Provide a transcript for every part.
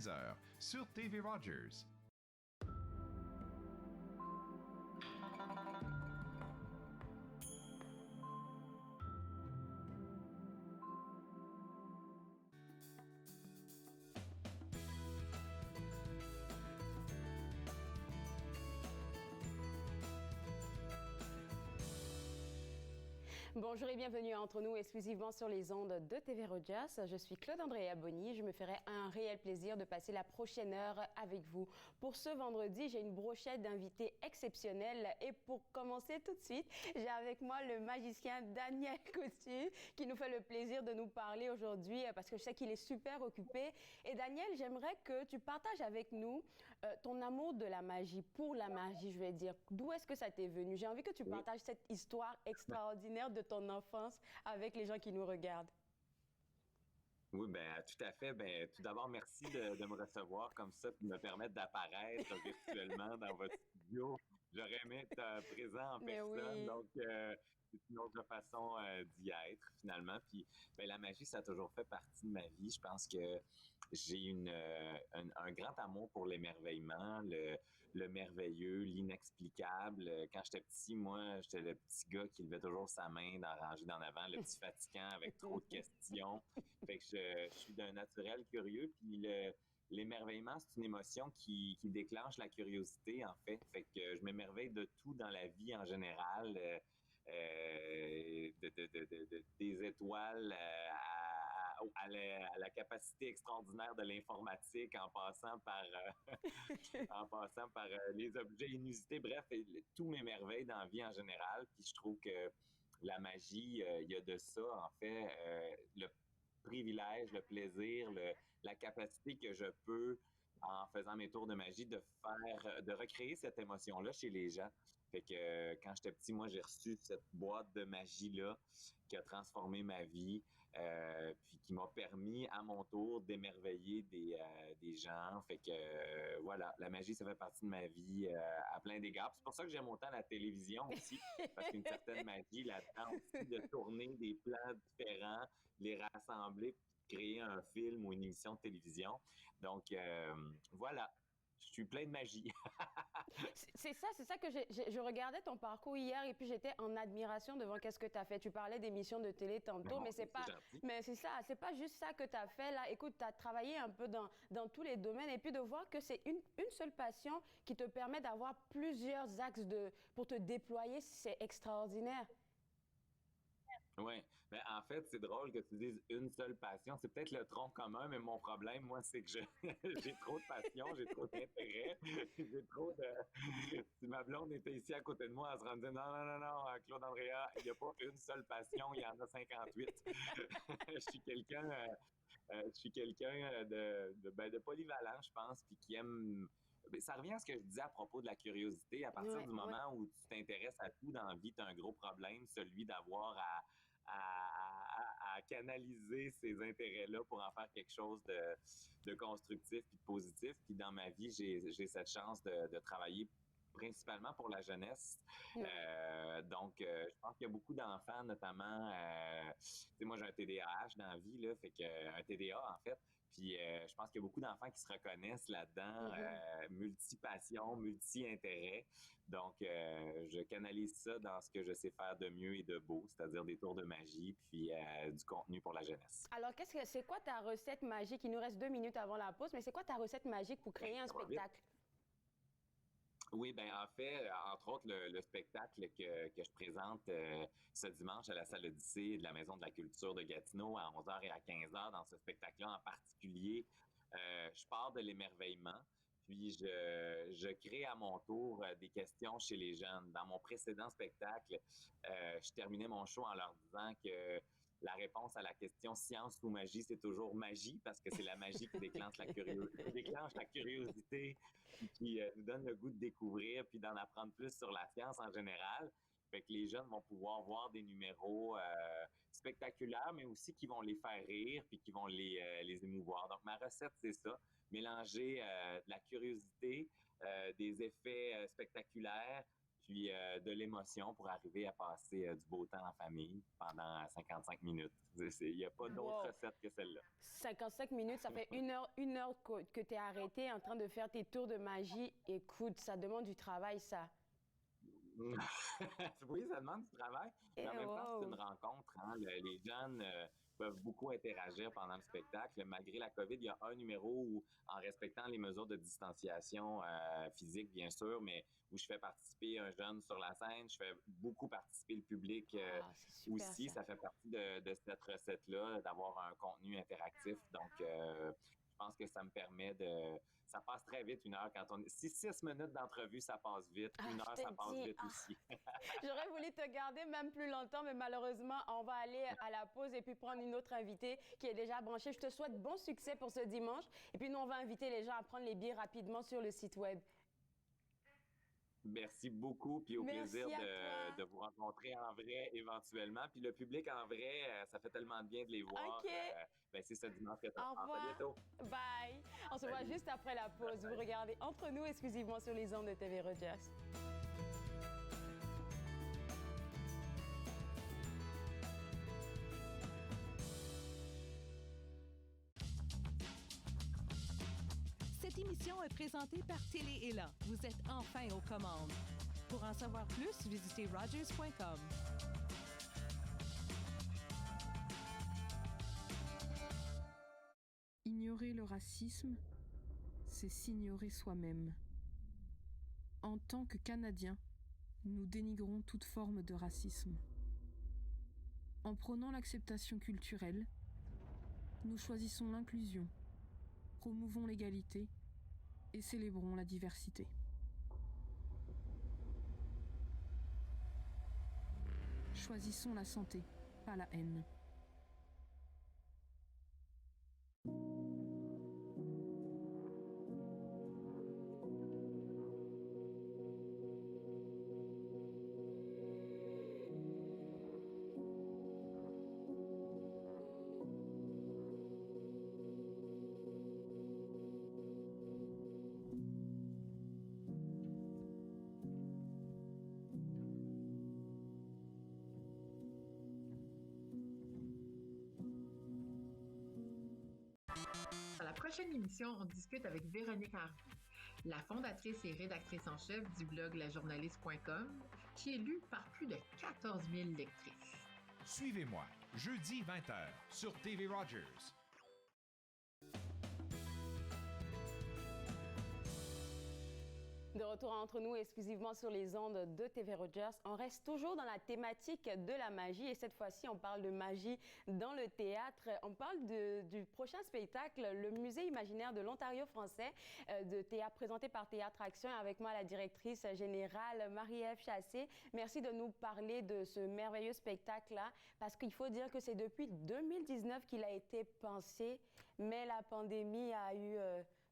16h sur TV Rogers. Bonjour et bienvenue à Entre nous, exclusivement sur les ondes de TV Rogers. Je suis Claude-Andrea Bonny. Je me ferai un réel plaisir de passer la prochaine heure avec vous. Pour ce vendredi, j'ai une brochette d'invités exceptionnels. Et pour commencer tout de suite, j'ai avec moi le magicien Daniel Coutu qui nous fait le plaisir de nous parler aujourd'hui parce que je sais qu'il est super occupé. Et Daniel, j'aimerais que tu partages avec nous ton amour de la magie, pour la magie, je vais dire. D'où est-ce que ça t'est venu? J'ai envie que tu partages cette histoire extraordinaire de ton enfance avec les gens qui nous regardent. Oui, bien, tout à fait. Bien, tout d'abord, merci de me recevoir comme ça et de me permettre d'apparaître virtuellement dans votre studio. J'aurais aimé être présent en Mais personne, oui. donc c'est une autre façon d'y être finalement. Puis, bien, la magie, ça a toujours fait partie de ma vie. Je pense que j'ai un grand amour pour l'émerveillement, le merveilleux, l'inexplicable. Quand j'étais petit, moi, j'étais le petit gars qui levait toujours sa main dans la rangée d'en avant, le petit fatigant avec trop de questions. Fait que je suis d'un naturel curieux, puis l'émerveillement, c'est une émotion qui déclenche la curiosité, en fait. Fait que je m'émerveille de tout dans la vie en général. Des étoiles à la capacité extraordinaire de l'informatique en passant par les objets inusités. Bref, tout m'émerveille dans la vie en général. Puis je trouve que la magie, il y a de ça, en fait. Le privilège, le plaisir, la capacité que je peux, en faisant mes tours de magie, de recréer cette émotion-là chez les gens. Fait que quand j'étais petit, moi, j'ai reçu cette boîte de magie-là qui a transformé ma vie, puis qui m'a permis, à mon tour, d'émerveiller des gens. Fait que voilà, la magie, ça fait partie de ma vie à plein d'égards. C'est pour ça que j'aime autant la télévision aussi, parce qu'il y a une certaine magie là-dedans aussi, de tourner des plans différents, les rassembler, puis créer un film ou une émission de télévision. Donc, voilà, je suis plein de magie. C'est ça que je regardais ton parcours hier et puis j'étais en admiration devant qu'est-ce que tu as fait. Tu parlais d'émissions de télé tantôt, mais c'est pas, mais c'est ça, c'est pas juste ça que tu as fait là. Écoute, tu as travaillé un peu dans tous les domaines et puis de voir que c'est une seule passion qui te permet d'avoir plusieurs axes pour te déployer, c'est extraordinaire. Oui, mais en fait, c'est drôle que tu dises une seule passion. C'est peut-être le tronc commun, mais mon problème, moi, c'est que j'ai trop de passion, j'ai trop d'intérêt, j'ai trop de... Si ma blonde était ici à côté de moi, elle serait me dire non, non, non, non, Claude Andrea, il n'y a pas une seule passion, il y en a 58. Je suis quelqu'un de polyvalent, je pense, puis qui aime... Ça revient à ce que je disais à propos de la curiosité. À partir du moment où tu t'intéresses à tout dans la vie, tu as un gros problème, celui d'avoir à canaliser ces intérêts-là pour en faire quelque chose de constructif puis de positif. Puis dans ma vie, j'ai cette chance de travailler principalement pour la jeunesse. Donc, je pense qu'il y a beaucoup d'enfants, notamment, tu sais, moi, j'ai un TDAH dans la vie, là, fait que, un TDA, en fait. Puis, je pense qu'il y a beaucoup d'enfants qui se reconnaissent là-dedans, multi-passion, multi-intérêt. Donc, je canalise ça dans ce que je sais faire de mieux et de beau, c'est-à-dire des tours de magie, puis du contenu pour la jeunesse. Alors, c'est quoi ta recette magique? Il nous reste 2 minutes avant la pause, mais c'est quoi ta recette magique pour créer un spectacle? Oui, ben en fait, entre autres, le spectacle que je présente ce dimanche à la Salle Odyssée de la Maison de la Culture de Gatineau à 11h et à 15h, dans ce spectacle-là en particulier, je pars de l'émerveillement, puis je crée à mon tour des questions chez les jeunes. Dans mon précédent spectacle, je terminais mon show en leur disant que la réponse à la question science ou magie, c'est toujours magie, parce que c'est la magie qui déclenche la curiosité, puis qui nous donne le goût de découvrir, puis d'en apprendre plus sur la science en général. Fait que les jeunes vont pouvoir voir des numéros spectaculaires, mais aussi qui vont les faire rire, puis qui vont les émouvoir. Donc, ma recette, c'est ça. Mélanger de la curiosité, des effets spectaculaires, puis de l'émotion pour arriver à passer du beau temps en famille pendant 55 minutes. Il n'y a pas d'autre recette que celle-là. 55 minutes, ça fait une heure que tu es arrêté en train de faire tes tours de magie. Écoute, ça demande du travail, ça. Oui, ça demande du travail, mais en même temps, c'est une rencontre. Hein? Les jeunes peuvent beaucoup interagir pendant le spectacle. Malgré la COVID, il y a un numéro où, en respectant les mesures de distanciation physique, bien sûr, mais où je fais participer un jeune sur la scène, je fais beaucoup participer le public aussi. Ça fait partie de cette recette-là, d'avoir un contenu interactif. Donc, je pense que ça me permet de... Ça passe très vite, une heure. Si 6 minutes d'entrevue, ça passe vite. Une heure, ça passe vite aussi. J'aurais voulu te garder même plus longtemps, mais malheureusement, on va aller à la pause et puis prendre une autre invitée qui est déjà branchée. Je te souhaite bon succès pour ce dimanche. Et puis nous, on va inviter les gens à prendre les billets rapidement sur le site web. Merci beaucoup, puis au plaisir de vous rencontrer en vrai éventuellement. Puis le public en vrai, ça fait tellement de bien de les voir. C'est ce dimanche que ça se passe. À bientôt. Bye. On se voit juste après la pause. Vous regardez Entre nous exclusivement sur les ondes de TV Rogers. Cette émission est présentée par Télé Élan. Vous êtes enfin aux commandes. Pour en savoir plus, visitez rogers.com. Ignorer le racisme, c'est s'ignorer soi-même. En tant que Canadiens, nous dénigrons toute forme de racisme. En prônant l'acceptation culturelle, nous choisissons l'inclusion, promouvons l'égalité et célébrons la diversité. Choisissons la santé, pas la haine. Dans la prochaine émission, on discute avec Véronique Harvey, la fondatrice et rédactrice en chef du blog lajournaliste.com, qui est lue par plus de 14 000 lectrices. Suivez-moi, jeudi 20h, sur TV Rogers. De retour entre nous exclusivement sur les ondes de TV Rogers. On reste toujours dans la thématique de la magie et cette fois-ci, on parle de magie dans le théâtre. On parle du prochain spectacle, le Musée imaginaire de l'Ontario français de théâtre présenté par Théâtre Action. Avec moi, la directrice générale Marie-Ève Chassé. Merci de nous parler de ce merveilleux spectacle-là parce qu'il faut dire que c'est depuis 2019 qu'il a été pensé, mais la pandémie a eu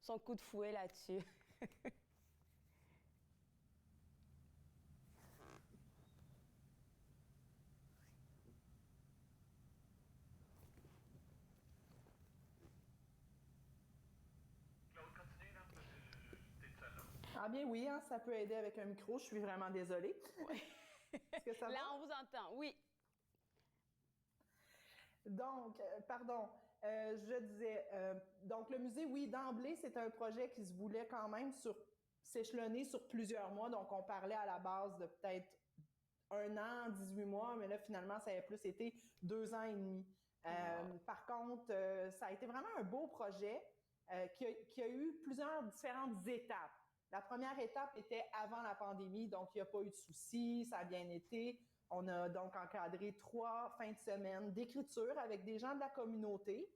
son coup de fouet là-dessus. Ah bien oui, hein, ça peut aider avec un micro. Je suis vraiment désolée. Ouais. Est-ce que ça Là, va? on vous entend, oui. Donc, pardon, je disais, donc le musée, oui, d'emblée, c'est un projet qui se voulait quand même s'échelonner sur plusieurs mois. Donc, on parlait à la base de peut-être 1 an, 18 mois, mais là, finalement, ça a plus été 2 ans et demi. Par contre, ça a été vraiment un beau projet qui a eu plusieurs différentes étapes. La première étape était avant la pandémie, donc il n'y a pas eu de soucis, ça a bien été. On a donc encadré 3 fins de semaine d'écriture avec des gens de la communauté.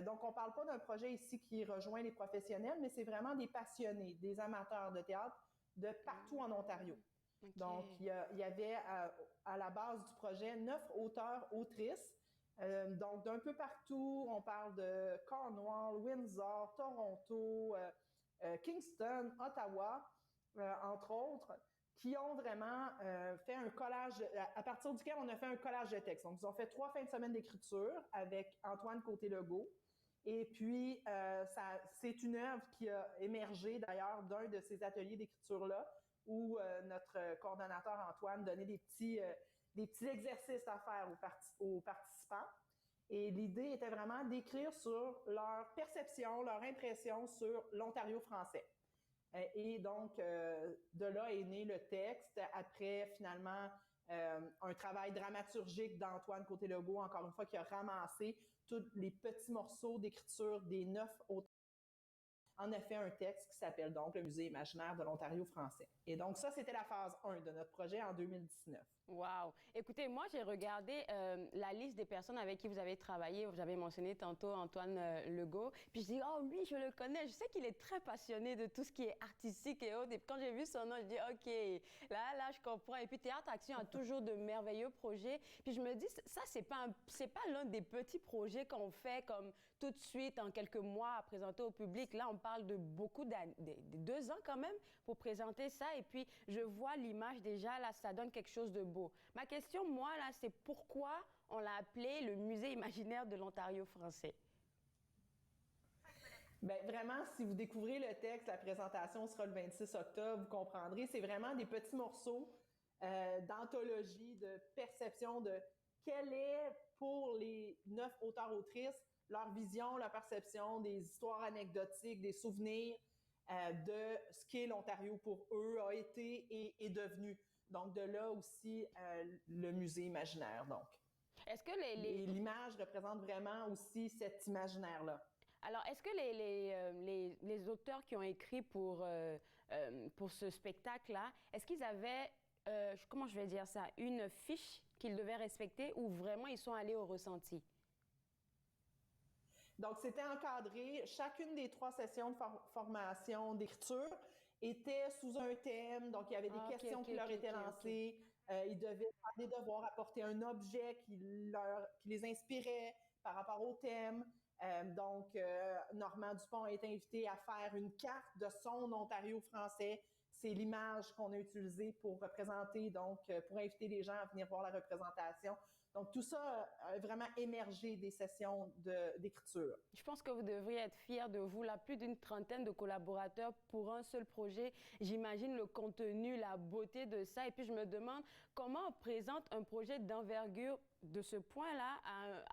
Donc, on ne parle pas d'un projet ici qui rejoint les professionnels, mais c'est vraiment des passionnés, des amateurs de théâtre de partout en Ontario. Okay. Donc, il y avait à la base du projet 9 auteurs, autrices. Donc, d'un peu partout, on parle de Cornwall, Windsor, Toronto, Kingston, Ottawa, entre autres, qui ont vraiment fait un collage, à partir duquel on a fait un collage de textes. Donc, ils ont fait 3 fins de semaine d'écriture avec Antoine Côté-Legault. Et puis, c'est une œuvre qui a émergé d'ailleurs d'un de ces ateliers d'écriture-là où notre coordonnateur Antoine donnait des petits exercices à faire aux participants. Et l'idée était vraiment d'écrire sur leur perception, leur impression sur l'Ontario français. Et donc, de là est né le texte. Après, finalement, un travail dramaturgique d'Antoine Côté-Legault, encore une fois, qui a ramassé tous les petits morceaux d'écriture des 9 auteurs. En effet, un texte qui s'appelle donc le Musée imaginaire de l'Ontario français. Et donc, ça, c'était la phase 1 de notre projet en 2019. Wow! Écoutez, moi, j'ai regardé la liste des personnes avec qui vous avez travaillé. Vous avez mentionné tantôt Antoine Legault. Puis je dis, oh, lui, je le connais. Je sais qu'il est très passionné de tout ce qui est artistique et autres. Et quand j'ai vu son nom, je dis, OK, là, je comprends. Et puis, Théâtre Action a toujours de merveilleux projets. Puis je me dis, ça, c'est pas l'un des petits projets qu'on fait comme tout de suite, en quelques mois, à présenter au public. Là, on parle de beaucoup d'années, de 2 ans quand même, pour présenter ça. Et puis, je vois l'image déjà, là, ça donne quelque chose de beau. Ma question, moi, là, c'est pourquoi on l'a appelé le Musée imaginaire de l'Ontario français? Bien, vraiment, si vous découvrez le texte, la présentation sera le 26 octobre, vous comprendrez. C'est vraiment des petits morceaux d'anthologie, de perception de quelle est, pour les 9 auteurs-autrices, leur vision, leur perception des histoires anecdotiques, des souvenirs de ce qu'est l'Ontario pour eux, a été et est devenu. Donc, de là aussi, le musée imaginaire, donc. Est-ce que Et l'image représente vraiment aussi cet imaginaire-là. Alors, est-ce que les auteurs qui ont écrit pour ce spectacle-là, est-ce qu'ils avaient, comment je vais dire ça, une fiche qu'ils devaient respecter ou vraiment ils sont allés au ressenti? Donc, c'était encadré. Chacune des 3 sessions de formation d'écriture était sous un thème. Donc, il y avait des questions qui leur étaient lancées. Ils devaient faire des devoirs, apporter un objet qui les inspirait par rapport au thème. Donc, Normand Dupont a été invité à faire une carte de son Ontario français. C'est l'image qu'on a utilisée pour représenter, donc pour inviter les gens à venir voir la représentation. Donc, tout ça a vraiment émergé des sessions d'écriture. Je pense que vous devriez être fiers de vous, là, plus d'une trentaine de collaborateurs pour un seul projet. J'imagine le contenu, la beauté de ça. Et puis, je me demande comment on présente un projet d'envergure de ce point-là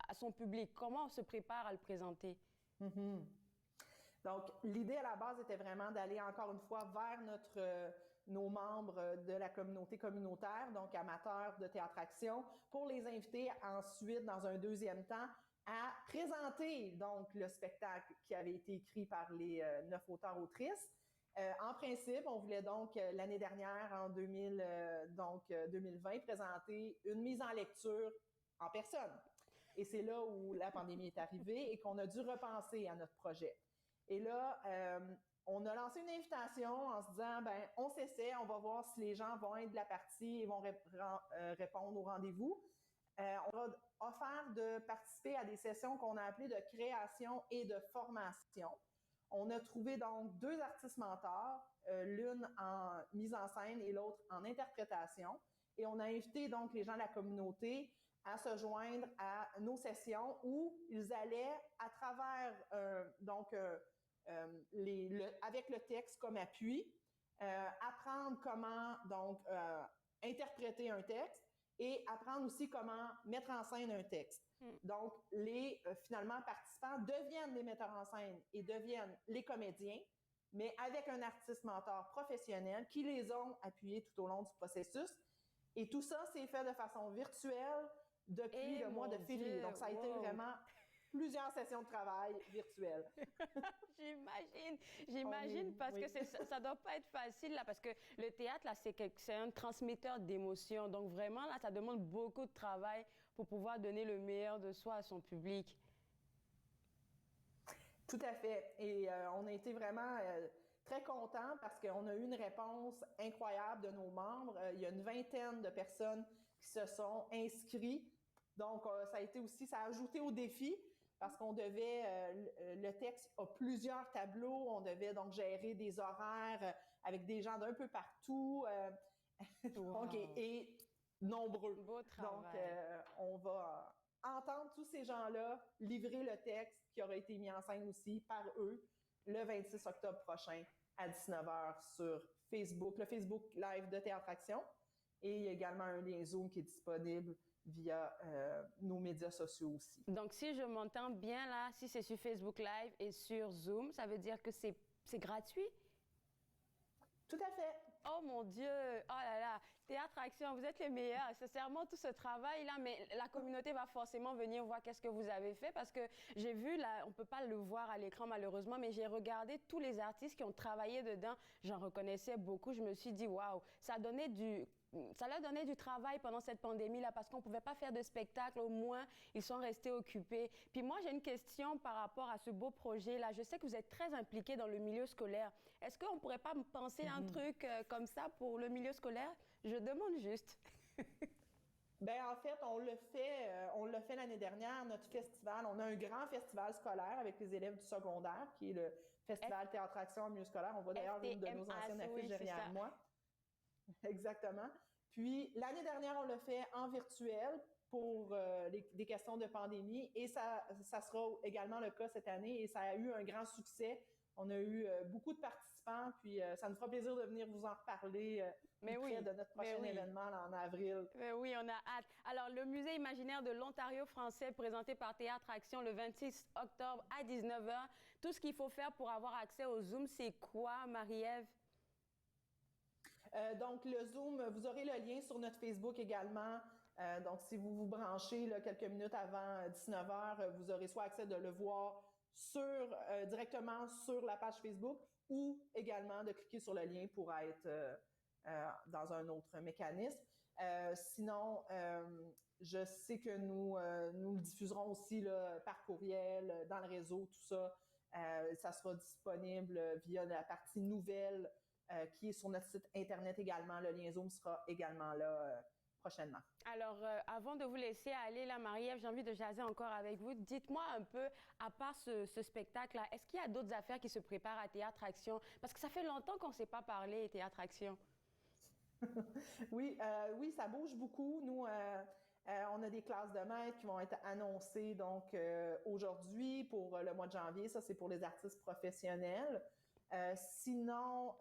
à son public. Comment on se prépare à le présenter? Mm-hmm. Donc, l'idée à la base était vraiment d'aller encore une fois vers nos membres de la communauté communautaire, donc amateurs de Théâtre Action, pour les inviter ensuite, dans un deuxième temps, à présenter donc le spectacle qui avait été écrit par les 9 auteurs-autrices. En principe, on voulait donc l'année dernière, en 2020, présenter une mise en lecture en personne. Et c'est là où la pandémie est arrivée et qu'on a dû repenser à notre projet. Et là, on a lancé une invitation en se disant, ben, on s'essaie, on va voir si les gens vont être de la partie et vont répondre au rendez-vous. On a offert de participer à des sessions qu'on a appelées de création et de formation. On a trouvé donc 2 artistes mentors, l'une en mise en scène et l'autre en interprétation. Et on a invité donc les gens de la communauté à se joindre à nos sessions où ils allaient, à travers avec le texte comme appui, apprendre comment donc interpréter un texte et apprendre aussi comment mettre en scène un texte. Donc, les finalement participants deviennent les metteurs en scène et deviennent les comédiens, mais avec un artiste mentor professionnel qui les ont appuyés tout au long du processus. Et tout ça, c'est fait de façon virtuelle depuis le mois de février. Donc, ça a été vraiment plusieurs sessions de travail virtuelles. J'imagine, parce que ça doit pas être facile, là, parce que le théâtre, là, c'est un transmetteur d'émotions. Donc, vraiment, là, ça demande beaucoup de travail pour pouvoir donner le meilleur de soi à son public. Tout à fait. Et on a été vraiment très contents parce qu'on a eu une réponse incroyable de nos membres. Il y a une vingtaine de personnes qui se sont inscrits. Donc, ça a ajouté au défi parce qu'on devait, le texte a plusieurs tableaux, on devait donc gérer des horaires avec des gens d'un peu partout, donc, et nombreux. Beau travail. Donc, on va entendre tous ces gens-là livrer le texte qui aura été mis en scène aussi par eux le 26 octobre prochain à 19h sur Facebook, le Facebook Live de Théâtre Action. Et il y a également un lien Zoom qui est disponible via nos médias sociaux aussi. Donc, si je m'entends bien là, si c'est sur Facebook Live et sur Zoom, ça veut dire que c'est gratuit? Tout à fait. Oh mon Dieu! Oh là là! Théâtre Action, vous êtes les meilleurs. Sincèrement, tout ce travail-là, mais la communauté va forcément venir voir qu'est-ce que vous avez fait parce que j'ai vu, là, on ne peut pas le voir à l'écran malheureusement, mais j'ai regardé tous les artistes qui ont travaillé dedans. J'en reconnaissais beaucoup. Je me suis dit, waouh, ça leur donnait du travail pendant cette pandémie-là parce qu'on ne pouvait pas faire de spectacle. Au moins, ils sont restés occupés. Puis moi, j'ai une question par rapport à ce beau projet-là. Je sais que vous êtes très impliqués dans le milieu scolaire. Est-ce qu'on ne pourrait pas penser un truc comme ça pour le milieu scolaire? Je demande juste. Ben en fait, on l'a fait l'année dernière, notre festival. On a un grand festival scolaire avec les élèves du secondaire, qui est le Festival Théâtre Action en milieu scolaire. On voit d'ailleurs une de nos anciennes affiches derrière moi. Exactement. Puis, l'année dernière, on l'a fait en virtuel pour des questions de pandémie et ça sera également le cas cette année et ça a eu un grand succès. On a eu beaucoup de participants, puis ça nous fera plaisir de venir vous en reparler près de notre prochain événement là, en avril. Mais oui, on a hâte. Alors, le Musée imaginaire de l'Ontario français présenté par Théâtre Action le 26 octobre à 19h. Tout ce qu'il faut faire pour avoir accès au Zoom, c'est quoi, Marie-Ève? Donc, le Zoom, vous aurez le lien sur notre Facebook également. Donc, si vous vous branchez là, quelques minutes avant 19h, vous aurez soit accès de le voir directement sur la page Facebook ou également de cliquer sur le lien pour être dans un autre mécanisme. Sinon, je sais que nous le diffuserons aussi là, par courriel, dans le réseau, tout ça. Ça sera disponible via la partie nouvelle qui est sur notre site Internet également. Le lien Zoom sera également là prochainement. Alors, avant de vous laisser aller, là, Marie-Ève, j'ai envie de jaser encore avec vous. Dites-moi un peu, à part ce spectacle-là, est-ce qu'il y a d'autres affaires qui se préparent à Théâtre Action? Parce que ça fait longtemps qu'on ne s'est pas parlé, Théâtre Action. Oui, ça bouge beaucoup. Nous, on a des classes de maîtres qui vont être annoncées donc aujourd'hui pour le mois de janvier. Ça, c'est pour les artistes professionnels. Sinon,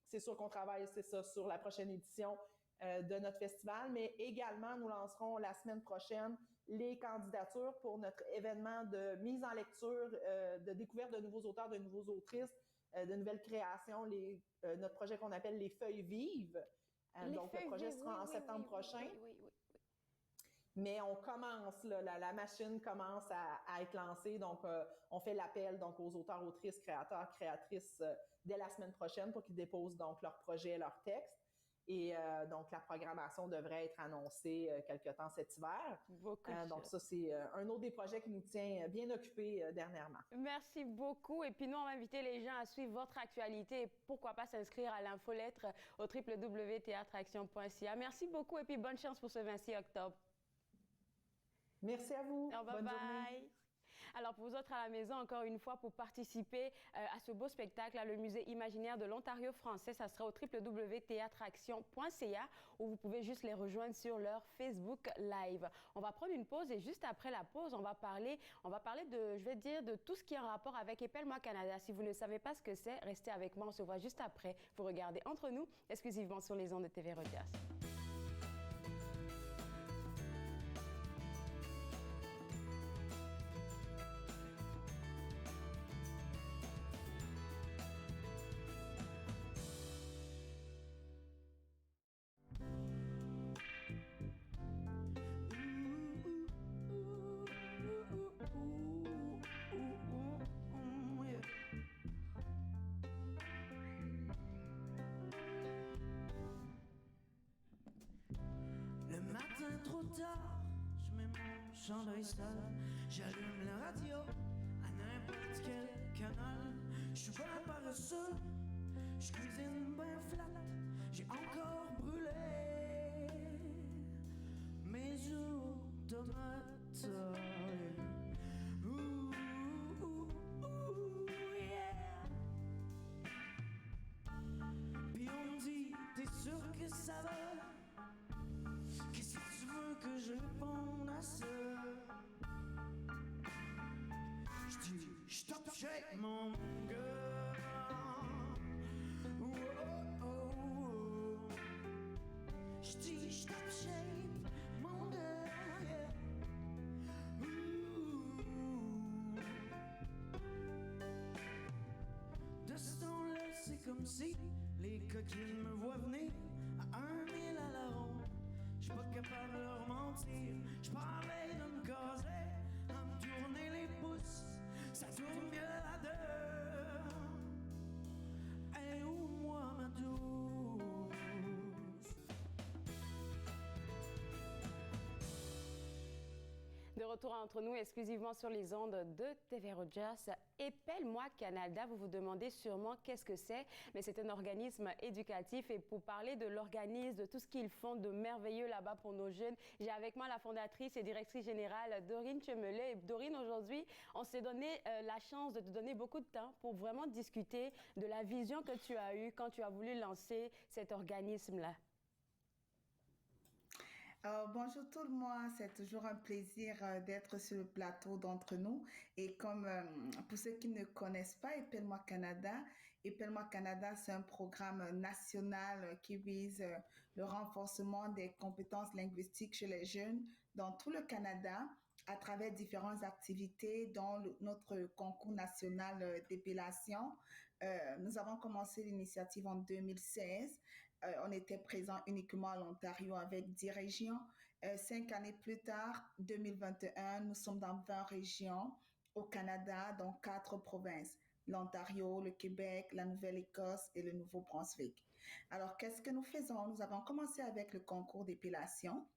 c'est sûr qu'on travaille, c'est ça, sur la prochaine édition de notre festival, mais également, nous lancerons la semaine prochaine les candidatures pour notre événement de mise en lecture, de découverte de nouveaux auteurs, de nouveaux autrices, de nouvelles créations, notre projet qu'on appelle les Feuilles vives. Donc, le projet sera en septembre prochain. Oui. Mais on commence, là, la machine commence à être lancée. Donc, on fait l'appel donc aux auteurs, autrices, créateurs, créatrices dès la semaine prochaine pour qu'ils déposent donc leur projet, leur texte. Et donc, la programmation devrait être annoncée quelque temps cet hiver. Donc, ça, c'est un autre des projets qui nous tient bien occupés dernièrement. Merci beaucoup. Et puis, nous, on va inviter les gens à suivre votre actualité et pourquoi pas s'inscrire à l'infolettre au www.théâtreaction.ca. Merci beaucoup et puis bonne chance pour ce 26 octobre. Merci à vous. Bonne journée. Alors, pour vous autres à la maison, encore une fois, pour participer à ce beau spectacle, le Musée imaginaire de l'Ontario français, ça sera au www.théâtreaction.ca où vous pouvez juste les rejoindre sur leur Facebook Live. On va prendre une pause et juste après la pause, on va parler de, je vais dire, de tout ce qui est en rapport avec Épelle-moi Canada. Si vous ne savez pas ce que c'est, restez avec moi. On se voit juste après. Vous regardez Entre nous, exclusivement sur les ondes de TV Rogers. Trop tard, je mets mon chandail sale, j'allume la radio à n'importe quel canal. Je suis bien paresseux, je cuisine bien flat, j'ai encore brûlé mes jours tomates. Yeah. Puis on me dit, t'es sûr que ça va? Qu'est-ce que tu veux que je réponde à ça? Je dis, stop, shake mon gars. j'dis j'top shape, mon gars, yeah. De ce temps-là, c'est comme si les coquines me voient venir à 1 000 à la ronde. J'suis pas capable de leur mentir, j'parlerai de me caser, à me tourner les pouces, ça tourne mieux à deux. Et où moi ma douce? De retour entre nous, exclusivement sur les ondes de TV Rogers. Épelle-moi Canada, vous vous demandez sûrement qu'est-ce que c'est, mais c'est un organisme éducatif et pour parler de l'organisme, de tout ce qu'ils font de merveilleux là-bas pour nos jeunes, j'ai avec moi la fondatrice et directrice générale Dorine Chemelet. Et Dorine, aujourd'hui, on s'est donné la chance de te donner beaucoup de temps pour vraiment discuter de la vision que tu as eue quand tu as voulu lancer cet organisme-là. Bonjour tout le monde, c'est toujours un plaisir d'être sur le plateau d'entre nous. Et comme pour ceux qui ne connaissent pas Épelle-moi Canada, c'est un programme national qui vise le renforcement des compétences linguistiques chez les jeunes dans tout le Canada à travers différentes activités, dont notre concours national d'épellation. Nous avons commencé l'initiative en 2016. On était présent uniquement à l'Ontario avec 10 régions. 5 années plus tard, 2021, nous sommes dans 20 régions au Canada, dans 4 provinces. L'Ontario, le Québec, la Nouvelle-Écosse et le Nouveau-Brunswick. Alors, qu'est-ce que nous faisons? Nous avons commencé avec le concours d'épellation.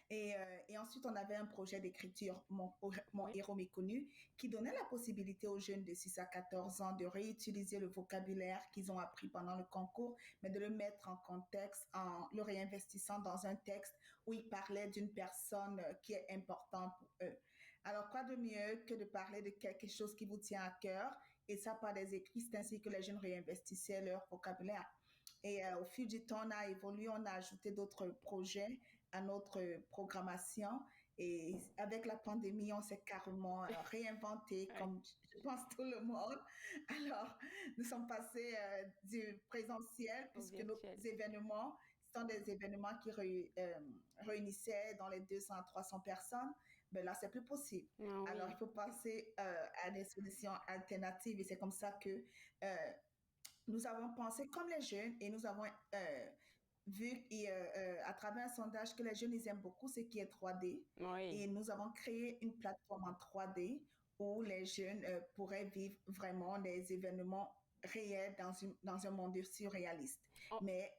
Et ensuite, on avait un projet d'écriture, Mon héros méconnu, qui donnait la possibilité aux jeunes de 6 à 14 ans de réutiliser le vocabulaire qu'ils ont appris pendant le concours, mais de le mettre en contexte en le réinvestissant dans un texte où ils parlaient d'une personne qui est importante pour eux. Alors, quoi de mieux que de parler de quelque chose qui vous tient à cœur, et ça par des écrits, c'est ainsi que les jeunes réinvestissaient leur vocabulaire. Et au fil du temps, on a évolué, on a ajouté d'autres projets à notre programmation. Et avec la pandémie, on s'est carrément réinventé, comme je pense tout le monde. Alors, nous sommes passés du présentiel, puisque nos événements sont des événements qui réunissaient dans les 200 à 300 personnes. Mais là, c'est plus possible. Alors, il faut passer à des solutions alternatives. Et c'est comme ça que nous avons pensé comme les jeunes et nous avons vu à travers un sondage que les jeunes ils aiment beaucoup ce qui est 3D. Et nous avons créé une plateforme en 3D où les jeunes pourraient vivre vraiment des événements réels dans un monde surréaliste, mais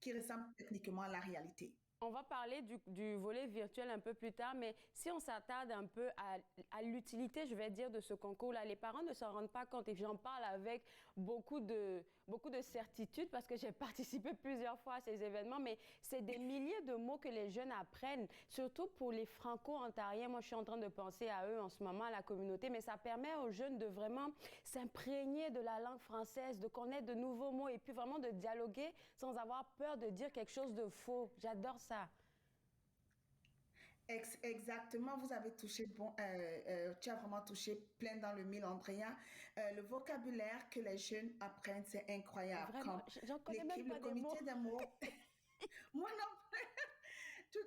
qui ressemble techniquement à la réalité. On va parler du volet virtuel un peu plus tard, mais si on s'attarde un peu à l'utilité, je vais dire, de ce concours-là, les parents ne s'en rendent pas compte et j'en parle avec beaucoup de certitude parce que j'ai participé plusieurs fois à ces événements, mais c'est des milliers de mots que les jeunes apprennent, surtout pour les franco-ontariens. Moi, je suis en train de penser à eux en ce moment, à la communauté, mais ça permet aux jeunes de vraiment s'imprégner de la langue française, de connaître de nouveaux mots et puis vraiment de dialoguer sans avoir peur de dire quelque chose de faux. J'adore ça. Exactement, vous avez touché, tu as vraiment touché plein dans le mille, Andrea. Le vocabulaire que les jeunes apprennent, c'est incroyable. Vraiment, j'en connais même pas le comité des mots. Moi non plus.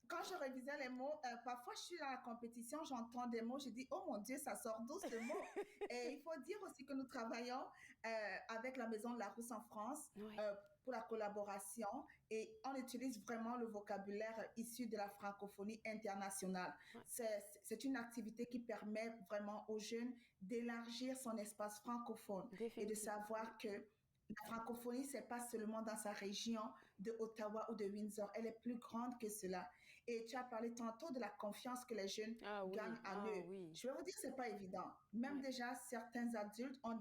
Quand je révisais les mots, parfois je suis dans la compétition, j'entends des mots, je dis, oh mon Dieu, ça sort d'où ce mot? Et il faut dire aussi que nous travaillons avec la Maison de la Rousse en France pour la collaboration et on utilise vraiment le vocabulaire issu de la francophonie internationale. C'est une activité qui permet vraiment aux jeunes d'élargir son espace francophone et de savoir que la francophonie, c'est pas seulement dans sa région de Ottawa ou de Windsor, elle est plus grande que cela. Et tu as parlé tantôt de la confiance que les jeunes gagnent en eux. Je vais vous dire, c'est pas évident. Même déjà, certains adultes ont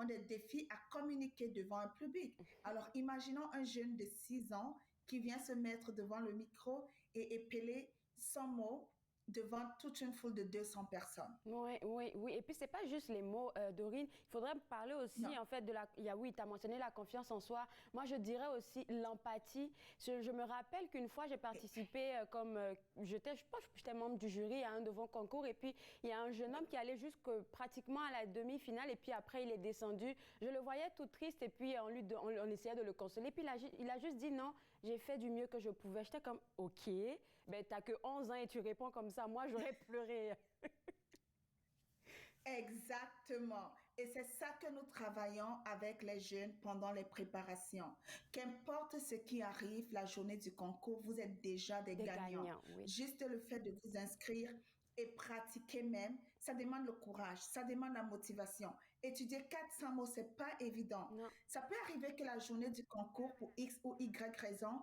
des défis à communiquer devant un public. Alors, imaginons un jeune de 6 ans qui vient se mettre devant le micro et épeler 100 mots devant toute une foule de 200 personnes. Oui, oui, oui. Et puis, c'est pas juste les mots, Dorine. Il faudrait parler aussi, Non. en fait, oui, tu as mentionné la confiance en soi. Moi, je dirais aussi l'empathie. Je me rappelle qu'une fois, j'ai participé je pense que j'étais membre du jury à un de vos concours. Et puis, il y a un jeune homme qui allait pratiquement à la demi-finale. Et puis, après, il est descendu. Je le voyais tout triste. Et puis, on essayait de le consoler. Puis, il a juste dit non, j'ai fait du mieux que je pouvais. J'étais comme, OK. Ben, t'as que 11 ans et tu réponds comme ça. Moi, j'aurais pleuré. Exactement. Et c'est ça que nous travaillons avec les jeunes pendant les préparations. Qu'importe ce qui arrive la journée du concours, vous êtes déjà des gagnants. Oui. Juste le fait de vous inscrire et pratiquer même, ça demande le courage, ça demande la motivation. Étudier 400 mots, c'est pas évident. Non. Ça peut arriver que la journée du concours, pour X ou Y raison,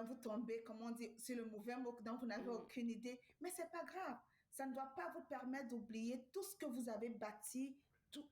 vous tombez, comme on dit, sur le mauvais mot dont vous n'avez aucune idée, mais c'est pas grave. Ça ne doit pas vous permettre d'oublier tout ce que vous avez bâti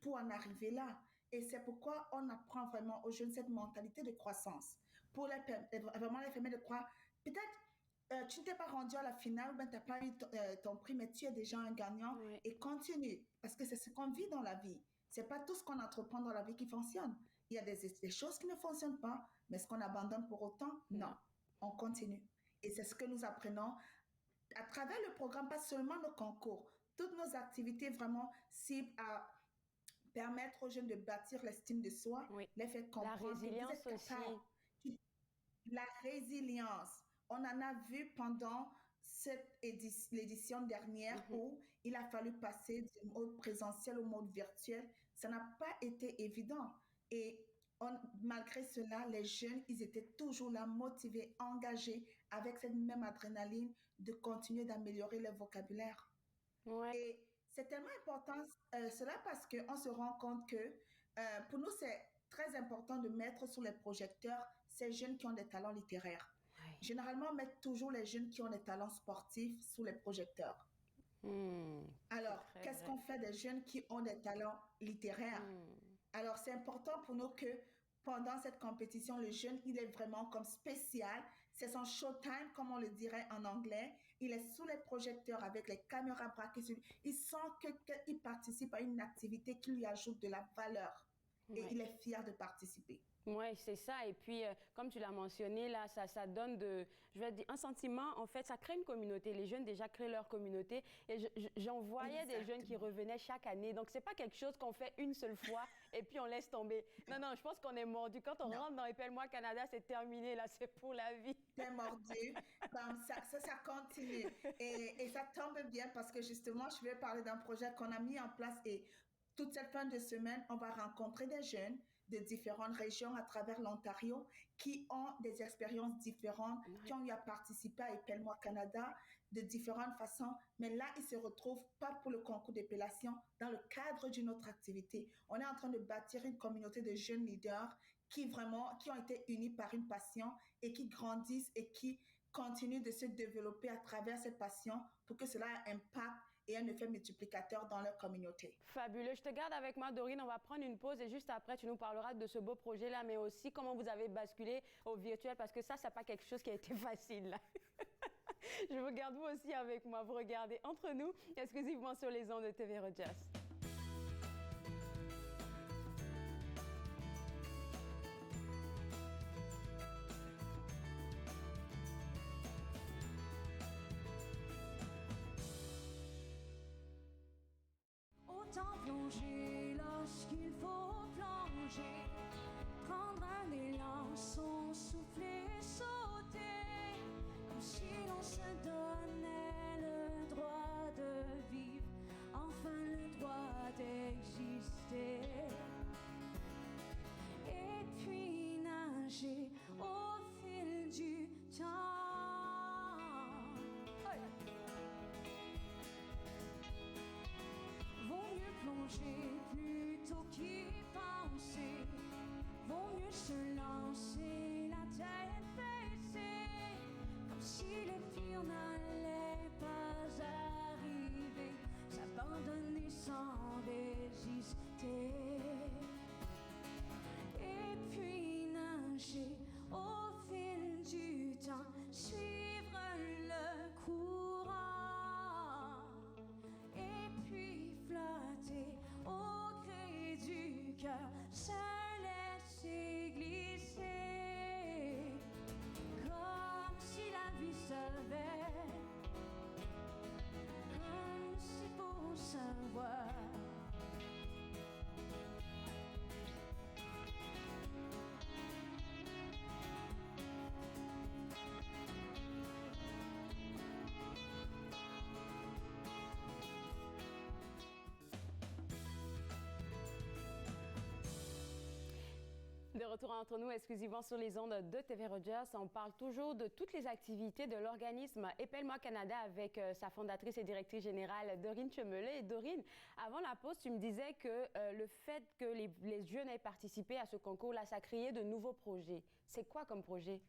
pour en arriver là. Et c'est pourquoi on apprend vraiment aux jeunes cette mentalité de croissance. Pour vraiment les permettre de croire, peut-être tu ne t'es pas rendu à la finale, ou bien tu n'as pas eu ton prix, mais tu es déjà un gagnant. Oui. Et continue, parce que c'est ce qu'on vit dans la vie. Ce n'est pas tout ce qu'on entreprend dans la vie qui fonctionne. Il y a des choses qui ne fonctionnent pas, mais est-ce qu'on abandonne pour autant? Non. On continue. Et c'est ce que nous apprenons à travers le programme, pas seulement le concours, toutes nos activités vraiment ciblent à permettre aux jeunes de bâtir l'estime de soi, les faire comprendre. La résilience aussi. La résilience. On en a vu pendant l'édition dernière où il a fallu passer du mode présentiel au mode virtuel. Ça n'a pas été évident. Et malgré cela, les jeunes, ils étaient toujours là, motivés, engagés, avec cette même adrénaline de continuer d'améliorer leur vocabulaire. Ouais. Et c'est tellement important cela parce qu'on se rend compte que pour nous, c'est très important de mettre sous les projecteurs ces jeunes qui ont des talents littéraires. Ouais. Généralement, on met toujours les jeunes qui ont des talents sportifs sous les projecteurs. Alors, qu'est-ce qu'on fait des jeunes qui ont des talents littéraires? Alors, c'est important pour nous que pendant cette compétition, le jeune, il est vraiment comme spécial. C'est son showtime, comme on le dirait en anglais. Il est sous les projecteurs avec les caméras braquées sur lui. Il sent qu'il participe à une activité qui lui ajoute de la valeur. Et il est fier de participer. Oui, c'est ça. Et puis, comme tu l'as mentionné, là, ça donne un sentiment. En fait, ça crée une communauté. Les jeunes déjà créent leur communauté. Et j'en voyais des jeunes qui revenaient chaque année. Donc, c'est pas quelque chose qu'on fait une seule fois et puis on laisse tomber. Non, je pense qu'on est mordu. Quand on rentre dans Épelle-moi Canada, c'est terminé. Là, c'est pour la vie. C'est mordu. Comme ça continue. Et ça tombe bien parce que justement, je vais parler d'un projet qu'on a mis en place et toute cette fin de semaine, on va rencontrer des jeunes de différentes régions à travers l'Ontario qui ont des expériences différentes, qui ont eu à participer à Épelle-moi Canada de différentes façons. Mais là, ils se retrouvent pas pour le concours d'épellation dans le cadre d'une autre activité. On est en train de bâtir une communauté de jeunes leaders qui ont été unis par une passion et qui grandissent et qui continuent de se développer à travers cette passion pour que cela ait un impact et un effet multiplicateur dans leur communauté. Fabuleux. Je te garde avec moi, Dorine. On va prendre une pause et juste après, tu nous parleras de ce beau projet-là, mais aussi comment vous avez basculé au virtuel, parce que ça, c'est pas quelque chose qui a été facile, là. Je vous garde vous aussi avec moi. Vous regardez Entre nous, exclusivement sur les ondes de TV Rojas. Autant plonger lorsqu'il faut plonger, prendre un élan, son souffler, sauter, comme si l'on se donnait le droit de vivre, enfin le droit d'exister. Et puis nager au fil du temps. Plonger plutôt qu'y penser, vaut mieux se lancer la tête baissée, comme si le pire n'allait pas arriver, s'abandonner sans résister, et puis nager au fil du temps, suivre le courant. se laisser glisser, comme si la vie savait, comme si pour savoir. De retour entre nous, exclusivement sur les ondes de TV Rogers, on parle toujours de toutes les activités de l'organisme Épelle-moi Canada avec sa fondatrice et directrice générale Dorine Chemelet. Et Dorine, avant la pause, tu me disais que le fait que les jeunes aient participé à ce concours-là, ça créait de nouveaux projets. C'est quoi comme projet?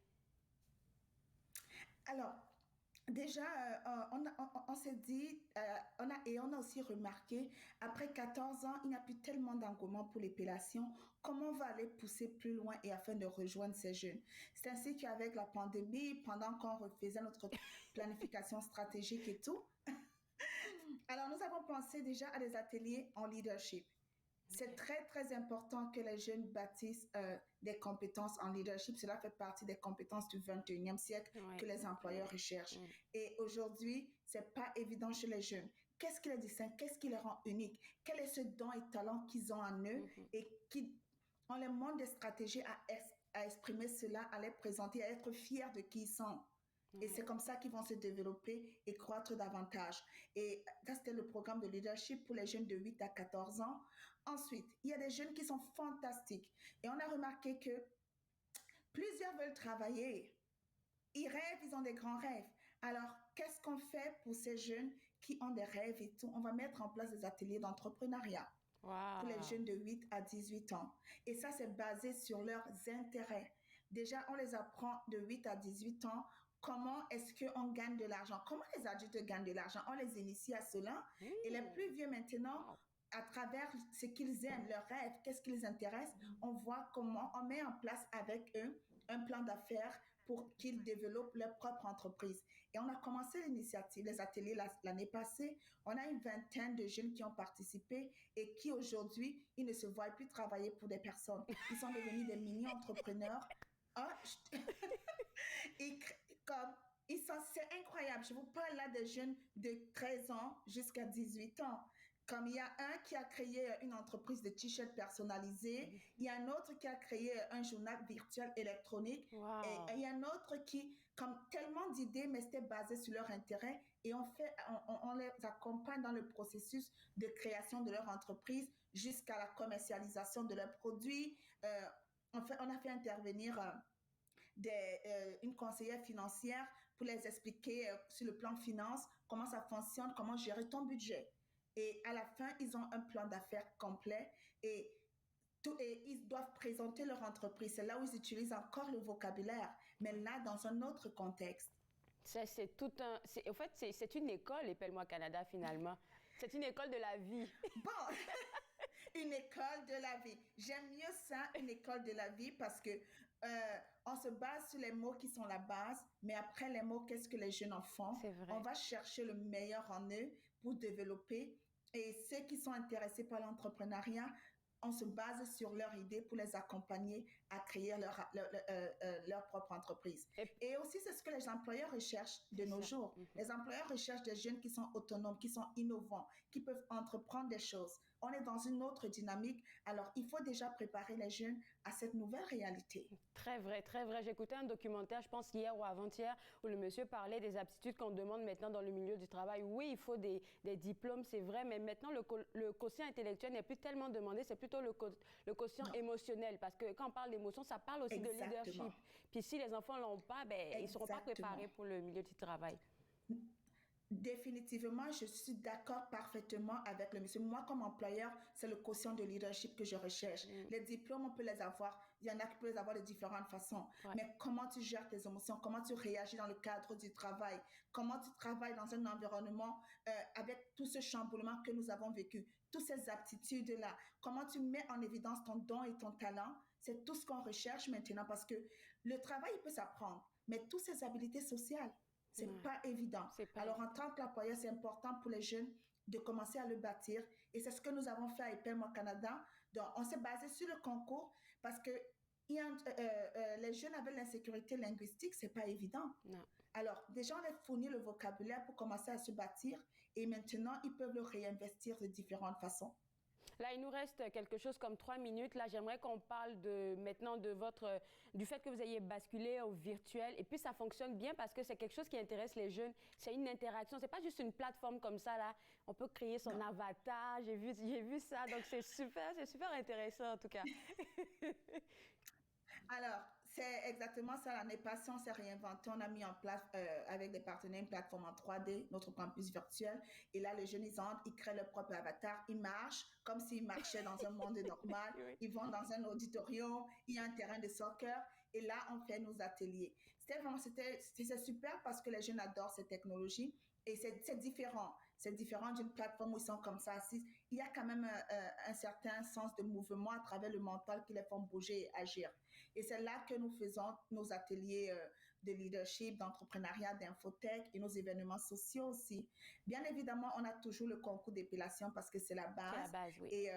Alors, déjà, on s'est dit, on a aussi remarqué, après 14 ans, il n'y a plus tellement d'engouement pour l'épilation. Comment on va aller pousser plus loin et afin de rejoindre ces jeunes? C'est ainsi qu'avec la pandémie, pendant qu'on refaisait notre planification stratégique et tout, alors nous avons pensé déjà à des ateliers en leadership. C'est très, très important que les jeunes bâtissent des compétences en leadership. Cela fait partie des compétences du 21e siècle que les employeurs recherchent. Et aujourd'hui, c'est pas évident chez les jeunes. Qu'est-ce qui les distingue? Qu'est-ce qui les rend uniques? Quel est ce don et talent qu'ils ont en eux? Et on les montre des stratégies à exprimer cela, à les présenter, à être fiers de qui ils sont. Et c'est comme ça qu'ils vont se développer et croître davantage. Et ça, c'était le programme de leadership pour les jeunes de 8 à 14 ans. Ensuite, il y a des jeunes qui sont fantastiques. Et on a remarqué que plusieurs veulent travailler. Ils rêvent, ils ont des grands rêves. Alors, qu'est-ce qu'on fait pour ces jeunes qui ont des rêves et tout? On va mettre en place des ateliers d'entrepreneuriat pour les jeunes de 8 à 18 ans. Et ça, c'est basé sur leurs intérêts. Déjà, on les apprend de 8 à 18 ans comment est-ce qu'on gagne de l'argent, comment les adultes gagnent de l'argent. On les initie à cela. Et les plus vieux maintenant, à travers ce qu'ils aiment, leurs rêves, qu'est-ce qui les intéresse, on voit comment on met en place avec eux un plan d'affaires pour qu'ils développent leur propre entreprise. Et on a commencé l'initiative, les ateliers l'année passée. On a une vingtaine de jeunes qui ont participé et qui aujourd'hui, ils ne se voient plus travailler pour des personnes. Ils sont devenus des mini-entrepreneurs. C'est incroyable. Je vous parle là des jeunes de 13 ans jusqu'à 18 ans. Comme il y a un qui a créé une entreprise de t-shirts personnalisés, il y a un autre qui a créé un journal virtuel électronique, et il y a un autre qui, comme tellement d'idées, mais c'était basé sur leur intérêt, et on les accompagne dans le processus de création de leur entreprise jusqu'à la commercialisation de leurs produits. On a fait intervenir une conseillère financière pour les expliquer sur le plan finance, comment ça fonctionne, comment gérer ton budget. Et à la fin, ils ont un plan d'affaires complet et ils doivent présenter leur entreprise. C'est là où ils utilisent encore le vocabulaire, mais là, dans un autre contexte. En fait, c'est une école, Épelle-moi Canada, finalement. C'est une école de la vie. Bon, une école de la vie. J'aime mieux ça, une école de la vie, parce que on se base sur les mots qui sont la base, mais après les mots, qu'est-ce que les jeunes en font? C'est vrai. On va chercher le meilleur en eux pour développer. Et ceux qui sont intéressés par l'entrepreneuriat, on se base sur leurs idées pour les accompagner à créer leur propre entreprise. Et aussi, c'est ce que les employeurs recherchent de nos jours. Les employeurs recherchent des jeunes qui sont autonomes, qui sont innovants, qui peuvent entreprendre des choses. On est dans une autre dynamique, alors il faut déjà préparer les jeunes à cette nouvelle réalité. Très vrai, très vrai. J'écoutais un documentaire, je pense hier ou avant-hier, où le monsieur parlait des aptitudes qu'on demande maintenant dans le milieu du travail. Oui, il faut des diplômes, c'est vrai, mais maintenant le quotient intellectuel n'est plus tellement demandé, c'est plutôt le quotient émotionnel, parce que quand on parle d'émotion, ça parle aussi de leadership. Puis si les enfants l'ont pas, ils ne seront pas préparés pour le milieu du travail. Définitivement, je suis d'accord parfaitement avec le monsieur. Moi, comme employeur, c'est le quotient de leadership que je recherche. Les diplômes, on peut les avoir. Il y en a qui peuvent les avoir de différentes façons. Mais comment tu gères tes émotions? Comment tu réagis dans le cadre du travail? Comment tu travailles dans un environnement avec tout ce chamboulement que nous avons vécu? Toutes ces aptitudes-là. Comment tu mets en évidence ton don et ton talent? C'est tout ce qu'on recherche maintenant, parce que le travail, il peut s'apprendre. Mais toutes ces habiletés sociales, c'est pas évident. Alors, en tant qu'employeur, c'est important pour les jeunes de commencer à le bâtir. Et c'est ce que nous avons fait à Épelle-moi Canada, Donc, on s'est basé sur le concours parce que les jeunes avec l'insécurité linguistique, c'est pas évident. Non. Alors, déjà, on a fourni le vocabulaire pour commencer à se bâtir et maintenant, ils peuvent le réinvestir de différentes façons. Là, il nous reste quelque chose comme 3 minutes. Là, j'aimerais qu'on parle maintenant du fait que vous ayez basculé au virtuel. Et puis, ça fonctionne bien parce que c'est quelque chose qui intéresse les jeunes. C'est une interaction. C'est pas juste une plateforme comme ça, là. On peut créer son avatar. J'ai vu ça. Donc, c'est super intéressant, en tout cas. Alors, c'est exactement ça. L'année passée, on s'est réinventé. On a mis en place, avec des partenaires, une plateforme en 3D, notre campus virtuel. Et là, les jeunes, ils entrent, ils créent leur propre avatar, ils marchent comme s'ils marchaient dans un monde normal. Oui. Ils vont dans un auditorium, il y a un terrain de soccer. Et là, on fait nos ateliers. C'était super parce que les jeunes adorent ces technologies. Et c'est différent. C'est différent d'une plateforme où ils sont comme ça assis. Il y a quand même un certain sens de mouvement à travers le mental qui les font bouger et agir. Et c'est là que nous faisons nos ateliers de leadership, d'entrepreneuriat, d'infotech et nos événements sociaux aussi. Bien évidemment, on a toujours le concours d'épilation parce que c'est la base. C'est la base, oui. Et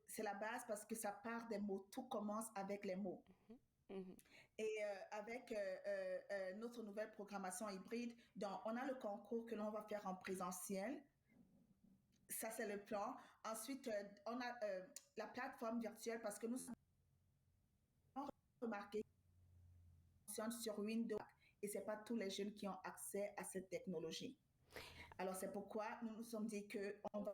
c'est la base parce que ça part des mots. Tout commence avec les mots. Et avec notre nouvelle programmation hybride, donc on a le concours que l'on va faire en présentiel. Ça, c'est le plan. Ensuite, on a la plateforme virtuelle parce que nous avons remarqué qu'elle fonctionne sur Windows et ce n'est pas tous les jeunes qui ont accès à cette technologie. Alors, c'est pourquoi nous nous sommes dit qu'on va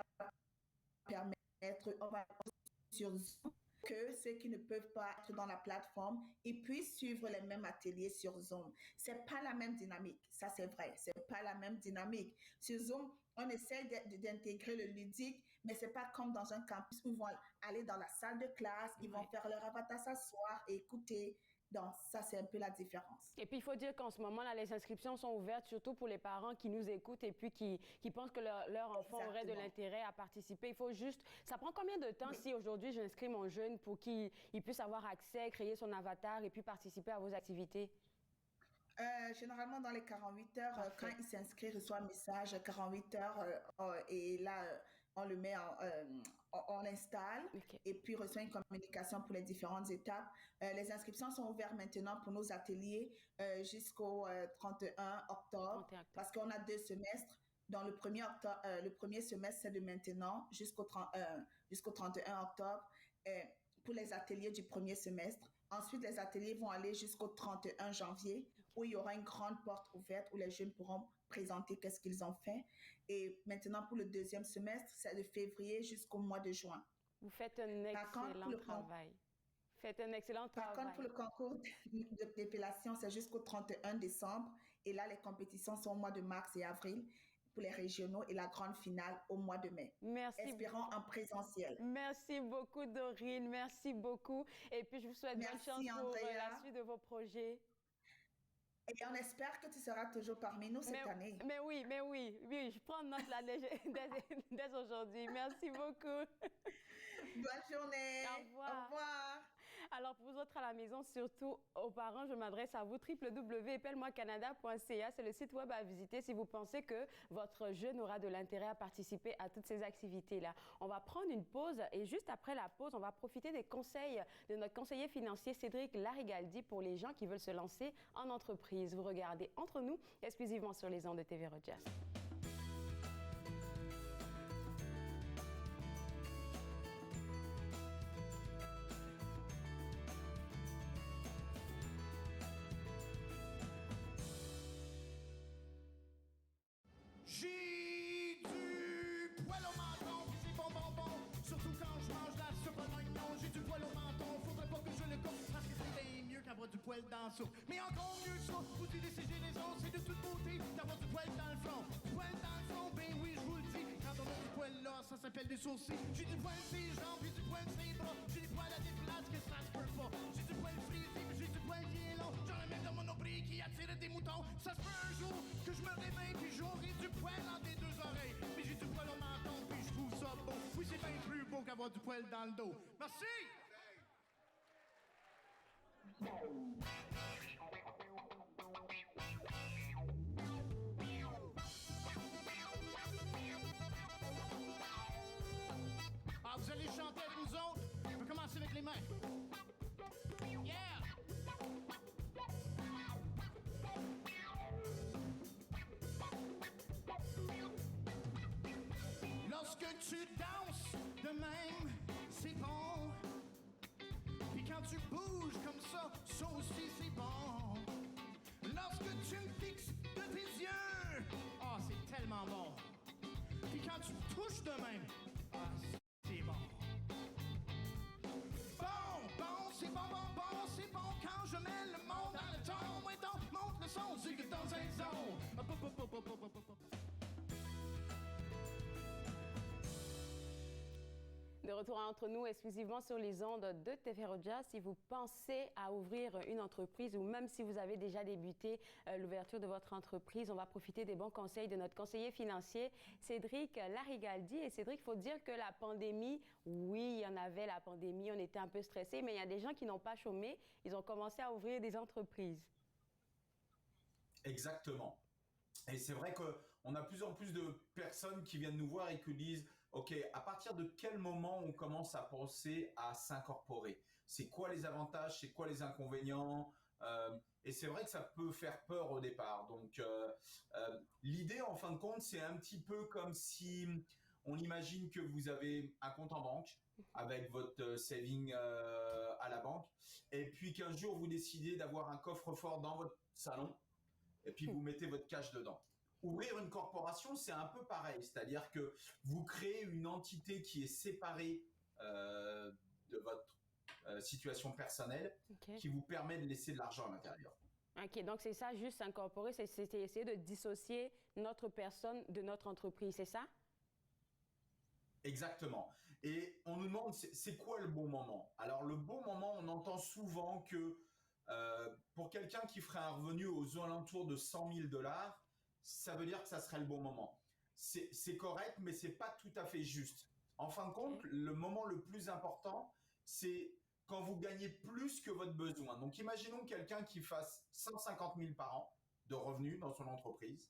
sur Zoom que ceux qui ne peuvent pas être dans la plateforme, ils puissent suivre les mêmes ateliers sur Zoom. C'est pas la même dynamique, ça c'est vrai, c'est pas la même dynamique. Sur Zoom, on essaie d'intégrer le ludique, mais c'est pas comme dans un campus où ils vont aller dans la salle de classe, ils vont faire leur avatar, s'asseoir et écouter. Donc, ça, c'est un peu la différence. Et puis, il faut dire qu'en ce moment, là, les inscriptions sont ouvertes, surtout pour les parents qui nous écoutent et puis qui pensent que leur enfant aurait de l'intérêt à participer. Il faut juste... Ça prend combien de temps si aujourd'hui, j'inscris mon jeune pour qu'il puisse avoir accès, créer son avatar et puis participer à vos activités? Généralement, dans les 48 heures, quand il s'inscrit, il reçoit un message, 48 heures, et là, on le met on l'installe et puis reçoit une communication pour les différentes étapes. Les inscriptions sont ouvertes maintenant pour nos ateliers jusqu'au 31 octobre parce qu'on a 2 semestres. Dans le premier semestre, c'est de maintenant jusqu'au 31 octobre pour les ateliers du premier semestre. Ensuite, les ateliers vont aller jusqu'au 31 janvier où il y aura une grande porte ouverte où les jeunes pourront présenter qu'est-ce qu'ils ont fait. Et maintenant, pour le deuxième semestre, c'est de février jusqu'au mois de juin. Vous faites un excellent travail. Par contre, pour le concours d'épilation, c'est jusqu'au 31 décembre. Et là, les compétitions sont au mois de mars et avril pour les régionaux et la grande finale au mois de mai. Merci. Espérons en présentiel. Merci beaucoup, Dorine. Merci beaucoup. Et puis, je vous souhaite bonne chance pour la suite de vos projets. Et on espère que tu seras toujours parmi nous cette année. Mais oui, je prends note là dès aujourd'hui. Merci beaucoup. Bonne journée. Au revoir. Au revoir. Alors, pour vous autres à la maison, surtout aux parents, je m'adresse à vous, www.epelle-moi-canada.ca. C'est le site web à visiter si vous pensez que votre jeune aura de l'intérêt à participer à toutes ces activités-là. On va prendre une pause et juste après la pause, on va profiter des conseils de notre conseiller financier Cédric Larigaldi pour les gens qui veulent se lancer en entreprise. Vous regardez Entre nous, exclusivement sur les ondes de TV Rogers. J'ai du poil au menton, puis c'est bon, surtout quand je mange la soupe en oignon. J'ai du poil au menton, faudrait pas que je le coupe, parce que c'est bien mieux qu'avoir du poil dans la soupe. Mais encore mieux que ça, vous décidez les autres, c'est de toute beauté d'avoir du poil dans le front. Du poil dans le front, ben oui, je vous le dis, quand on a du poil là, ça s'appelle des sourcils. J'ai du poil sur les jambes, puis du poil sur les bras. J'ai des poils à des places que ça se peut pas. J'ai du poil frisé, puis j'ai du poil bien long. J'en ai même dans mon nombril qui attire des moutons. Ça se peut un jour que je me réveille, puis j'aurai du poil entre les 2 oreilles. Mais j'ai du poil au menton, puis je trouve ça beau. Oui, c'est bien plus beau qu'avoir du poil dans le dos. Merci! Ah, vous allez chanter avec nous autres? mains. Yeah! Lorsque tu danses de même, c'est bon. Puis quand tu bouges comme ça aussi c'est bon. Lorsque tu me fixes de tes yeux, ah, c'est tellement bon. Puis quand tu me touches de même, ah, c'est bon. Bon, c'est bon, c'est bon quand je mets le monde dans le ton. Ouais, donc, monte le son, c'est que dans un zone. De retour entre nous, exclusivement sur les ondes de TV Rodia. Si vous pensez à ouvrir une entreprise ou même si vous avez déjà débuté l'ouverture de votre entreprise, on va profiter des bons conseils de notre conseiller financier, Cédric Larigaldi. Et Cédric, il faut dire que la pandémie, oui, il y en avait la pandémie, on était un peu stressés, mais il y a des gens qui n'ont pas chômé, ils ont commencé à ouvrir des entreprises. Exactement. Et c'est vrai qu'on a de plus en plus de personnes qui viennent nous voir et qui disent « Ok, à partir de quel moment on commence à penser à s'incorporer? C'est quoi les avantages? C'est quoi les inconvénients ?» Et c'est vrai que ça peut faire peur au départ. Donc, l'idée, en fin de compte, c'est un petit peu comme si on imagine que vous avez un compte en banque avec votre saving à la banque et puis qu'un jour, vous décidez d'avoir un coffre-fort dans votre salon et puis vous mettez votre cash dedans. Ouvrir une corporation, c'est un peu pareil, c'est-à-dire que vous créez une entité qui est séparée de votre situation personnelle, qui vous permet de laisser de l'argent à l'intérieur. OK, donc c'est ça, juste s'incorporer, c'est essayer de dissocier notre personne de notre entreprise, c'est ça? Exactement. Et on nous demande, c'est quoi le bon moment? Alors, le bon moment, on entend souvent que pour quelqu'un qui ferait un revenu aux alentours de 100 000 $, ça veut dire que ça serait le bon moment. C'est correct, mais c'est pas tout à fait juste. En fin de compte, le moment le plus important, c'est quand vous gagnez plus que votre besoin. Donc, imaginons quelqu'un qui fasse 150 000 par an de revenus dans son entreprise,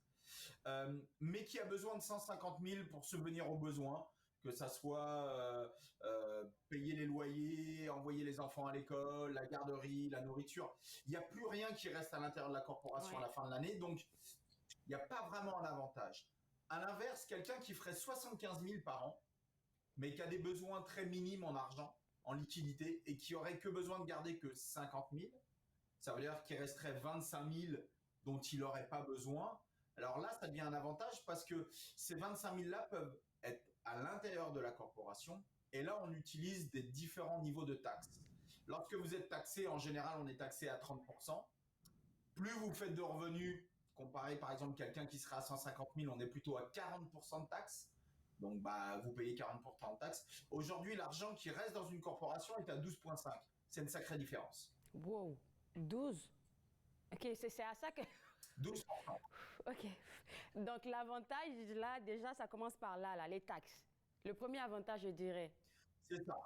mais qui a besoin de 150 000 pour subvenir aux besoins, que ça soit payer les loyers, envoyer les enfants à l'école, la garderie, la nourriture. Il n'y a plus rien qui reste à l'intérieur de la corporation à la fin de l'année, donc il n'y a pas vraiment un avantage. À l'inverse, quelqu'un qui ferait 75 000 par an, mais qui a des besoins très minimes en argent, en liquidité, et qui aurait que besoin de garder que 50 000, ça veut dire qu'il resterait 25 000 dont il n'aurait pas besoin. Alors là, ça devient un avantage parce que ces 25 000-là peuvent être à l'intérieur de la corporation, et là, on utilise des différents niveaux de taxes. Lorsque vous êtes taxé, en général, on est taxé à 30%. Plus vous faites de revenus, comparé par exemple quelqu'un qui sera à 150 000, on est plutôt à 40% de taxes. Donc, vous payez 40% de taxes. Aujourd'hui, l'argent qui reste dans une corporation est à 12,5. C'est une sacrée différence. Wow, 12? OK, c'est à ça que... 12%. OK. Donc, l'avantage, là, déjà, ça commence par là, les taxes. Le premier avantage, je dirais. C'est ça.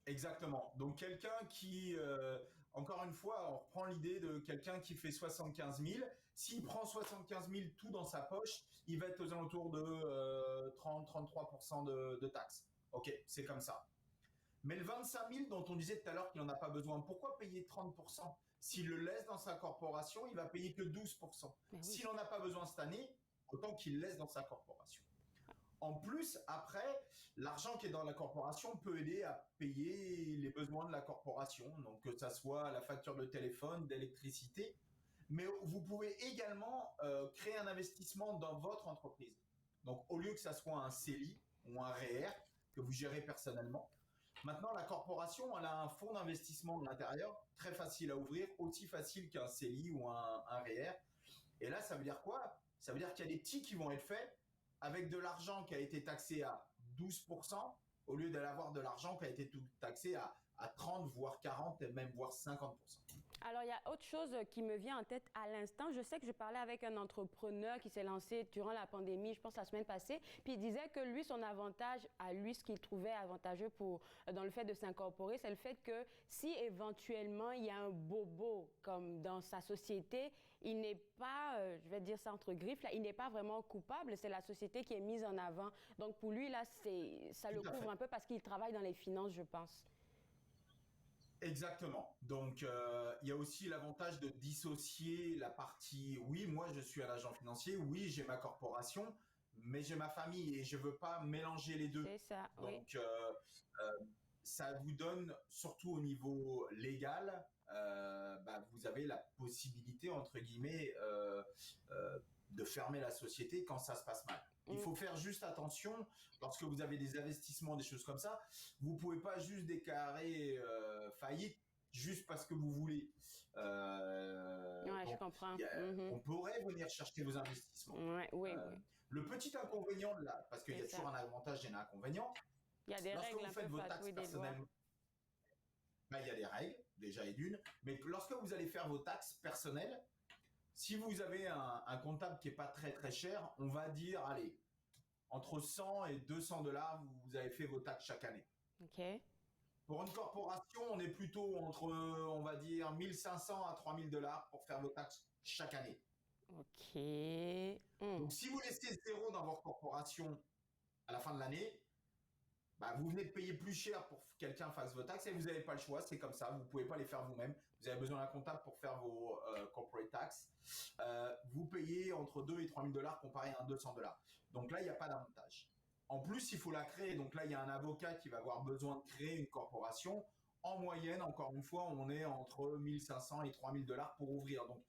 Exactement. Donc, quelqu'un qui... encore une fois, on reprend l'idée de quelqu'un qui fait 75 000. S'il prend 75 000 tout dans sa poche, il va être aux alentours de 30-33% de taxes. OK, c'est comme ça. Mais le 25 000 dont on disait tout à l'heure qu'il n'en a pas besoin, pourquoi payer 30%? S'il le laisse dans sa corporation, il va payer que 12%. Oui. S'il n'en a pas besoin cette année, autant qu'il le laisse dans sa corporation. En plus, après, l'argent qui est dans la corporation peut aider à payer les besoins de la corporation, donc que ça soit la facture de téléphone, d'électricité, mais vous pouvez également créer un investissement dans votre entreprise. Donc, au lieu que ça soit un CELI ou un REER que vous gérez personnellement, maintenant, la corporation, elle a un fonds d'investissement de l'intérieur, très facile à ouvrir, aussi facile qu'un CELI ou un REER. Et là, ça veut dire quoi? Ça veut dire qu'il y a des petits qui vont être faits avec de l'argent qui a été taxé à 12%, au lieu d'avoir de l'argent qui a été taxé à 30, voire 40, et même voire 50%. Alors, il y a autre chose qui me vient en tête à l'instant. Je sais que je parlais avec un entrepreneur qui s'est lancé durant la pandémie, je pense la semaine passée, puis il disait que lui, son avantage, à lui, ce qu'il trouvait avantageux dans le fait de s'incorporer, c'est le fait que si éventuellement il y a un bobo comme dans sa société, il n'est pas, je vais dire ça entre griffes, là, il n'est pas vraiment coupable, c'est la société qui est mise en avant. Donc pour lui, là, ça le couvre un peu parce qu'il travaille dans les finances, je pense. Exactement. Donc, il y a aussi l'avantage de dissocier la partie, oui, moi je suis un agent financier, oui, j'ai ma corporation, mais j'ai ma famille et je veux pas mélanger les deux. C'est ça, oui. Donc, ça vous donne, surtout au niveau légal, vous avez la possibilité, entre guillemets, de fermer la société quand ça se passe mal. Il faut faire juste attention lorsque vous avez des investissements, des choses comme ça. Vous pouvez pas juste déclarer faillite juste parce que vous voulez. Je comprends. On pourrait venir chercher vos investissements. Oui. Le petit inconvénient de là, parce qu'il y a toujours un avantage et un inconvénient. Il y a des lorsque règles vous faites vos taxes personnellement, il y a des règles déjà et d'une. Mais lorsque vous allez faire vos taxes personnelles, si vous avez un comptable qui est pas très très cher, on va dire, allez, entre 100 et 200 $, vous avez fait vos taxes chaque année. OK. Pour une corporation, on est plutôt entre, on va dire, 1500 à 3000 $ pour faire vos taxes chaque année. OK. Donc, si vous laissez 0 dans votre corporation à la fin de l'année, vous venez de payer plus cher pour que quelqu'un fasse vos taxes et vous n'avez pas le choix, c'est comme ça, vous ne pouvez pas les faire vous-même. Vous avez besoin d'un comptable pour faire vos corporate tax. Vous payez entre 2 et 3 000 $ comparé à un 200 $. Donc là, il n'y a pas d'avantage. En plus, il faut la créer. Donc là, il y a un avocat qui va avoir besoin de créer une corporation. En moyenne, encore une fois, on est entre 1 500 et 3 000 $ pour ouvrir. Donc,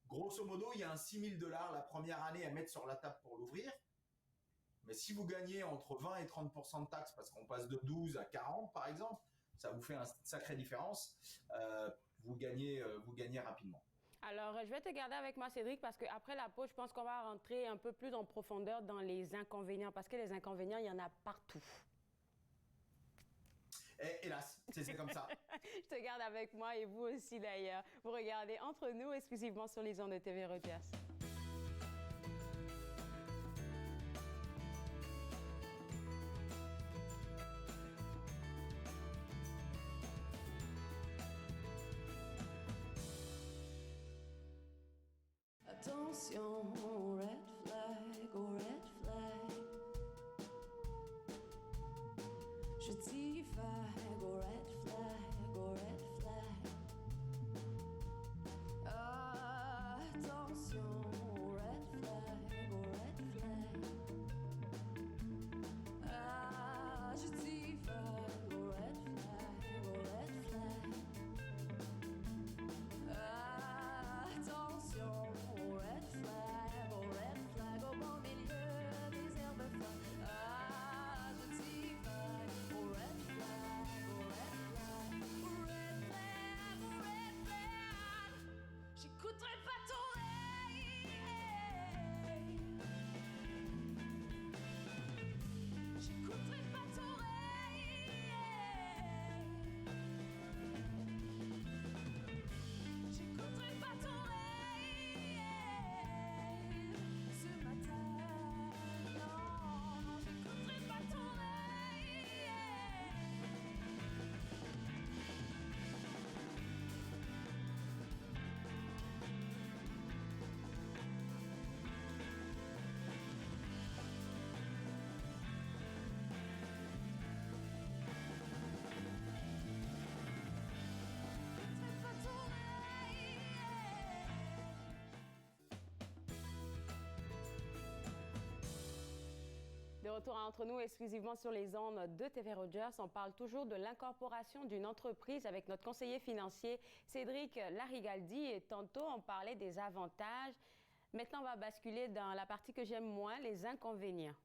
grosso modo, il y a un 6 000 $ la première année à mettre sur la table pour l'ouvrir. Mais si vous gagnez entre 20 et 30% de taxes, parce qu'on passe de 12 à 40 par exemple, ça vous fait une sacrée différence, vous gagnez rapidement. Alors, je vais te garder avec moi, Cédric, parce qu'après la pause, je pense qu'on va rentrer un peu plus en profondeur dans les inconvénients, parce que les inconvénients, il y en a partout. Et hélas, c'est comme ça. Je te garde avec moi et vous aussi d'ailleurs. Vous regardez Entre nous exclusivement sur les ondes de TV Rogers. Attention, red flag, oh red flag. Je dis vague, oh red flag, oh red flag. Attention, red flag, oh red flag. Je dis vague, oh red flag, oh red flag. Attention. Red flag, au beau milieu des herbes folles. Je dis vague, oh red flag, oh red flag, oh red flag, oh red flag. J'écouterai pas ton j'écouterai pas ton j'écouterai pas ton ce matin, non, j'écouterai pas ton De retour à Entre nous exclusivement sur les ondes de TV Rogers, on parle toujours de l'incorporation d'une entreprise avec notre conseiller financier Cédric Larigaldi et tantôt on parlait des avantages. Maintenant on va basculer dans la partie que j'aime moins, les inconvénients.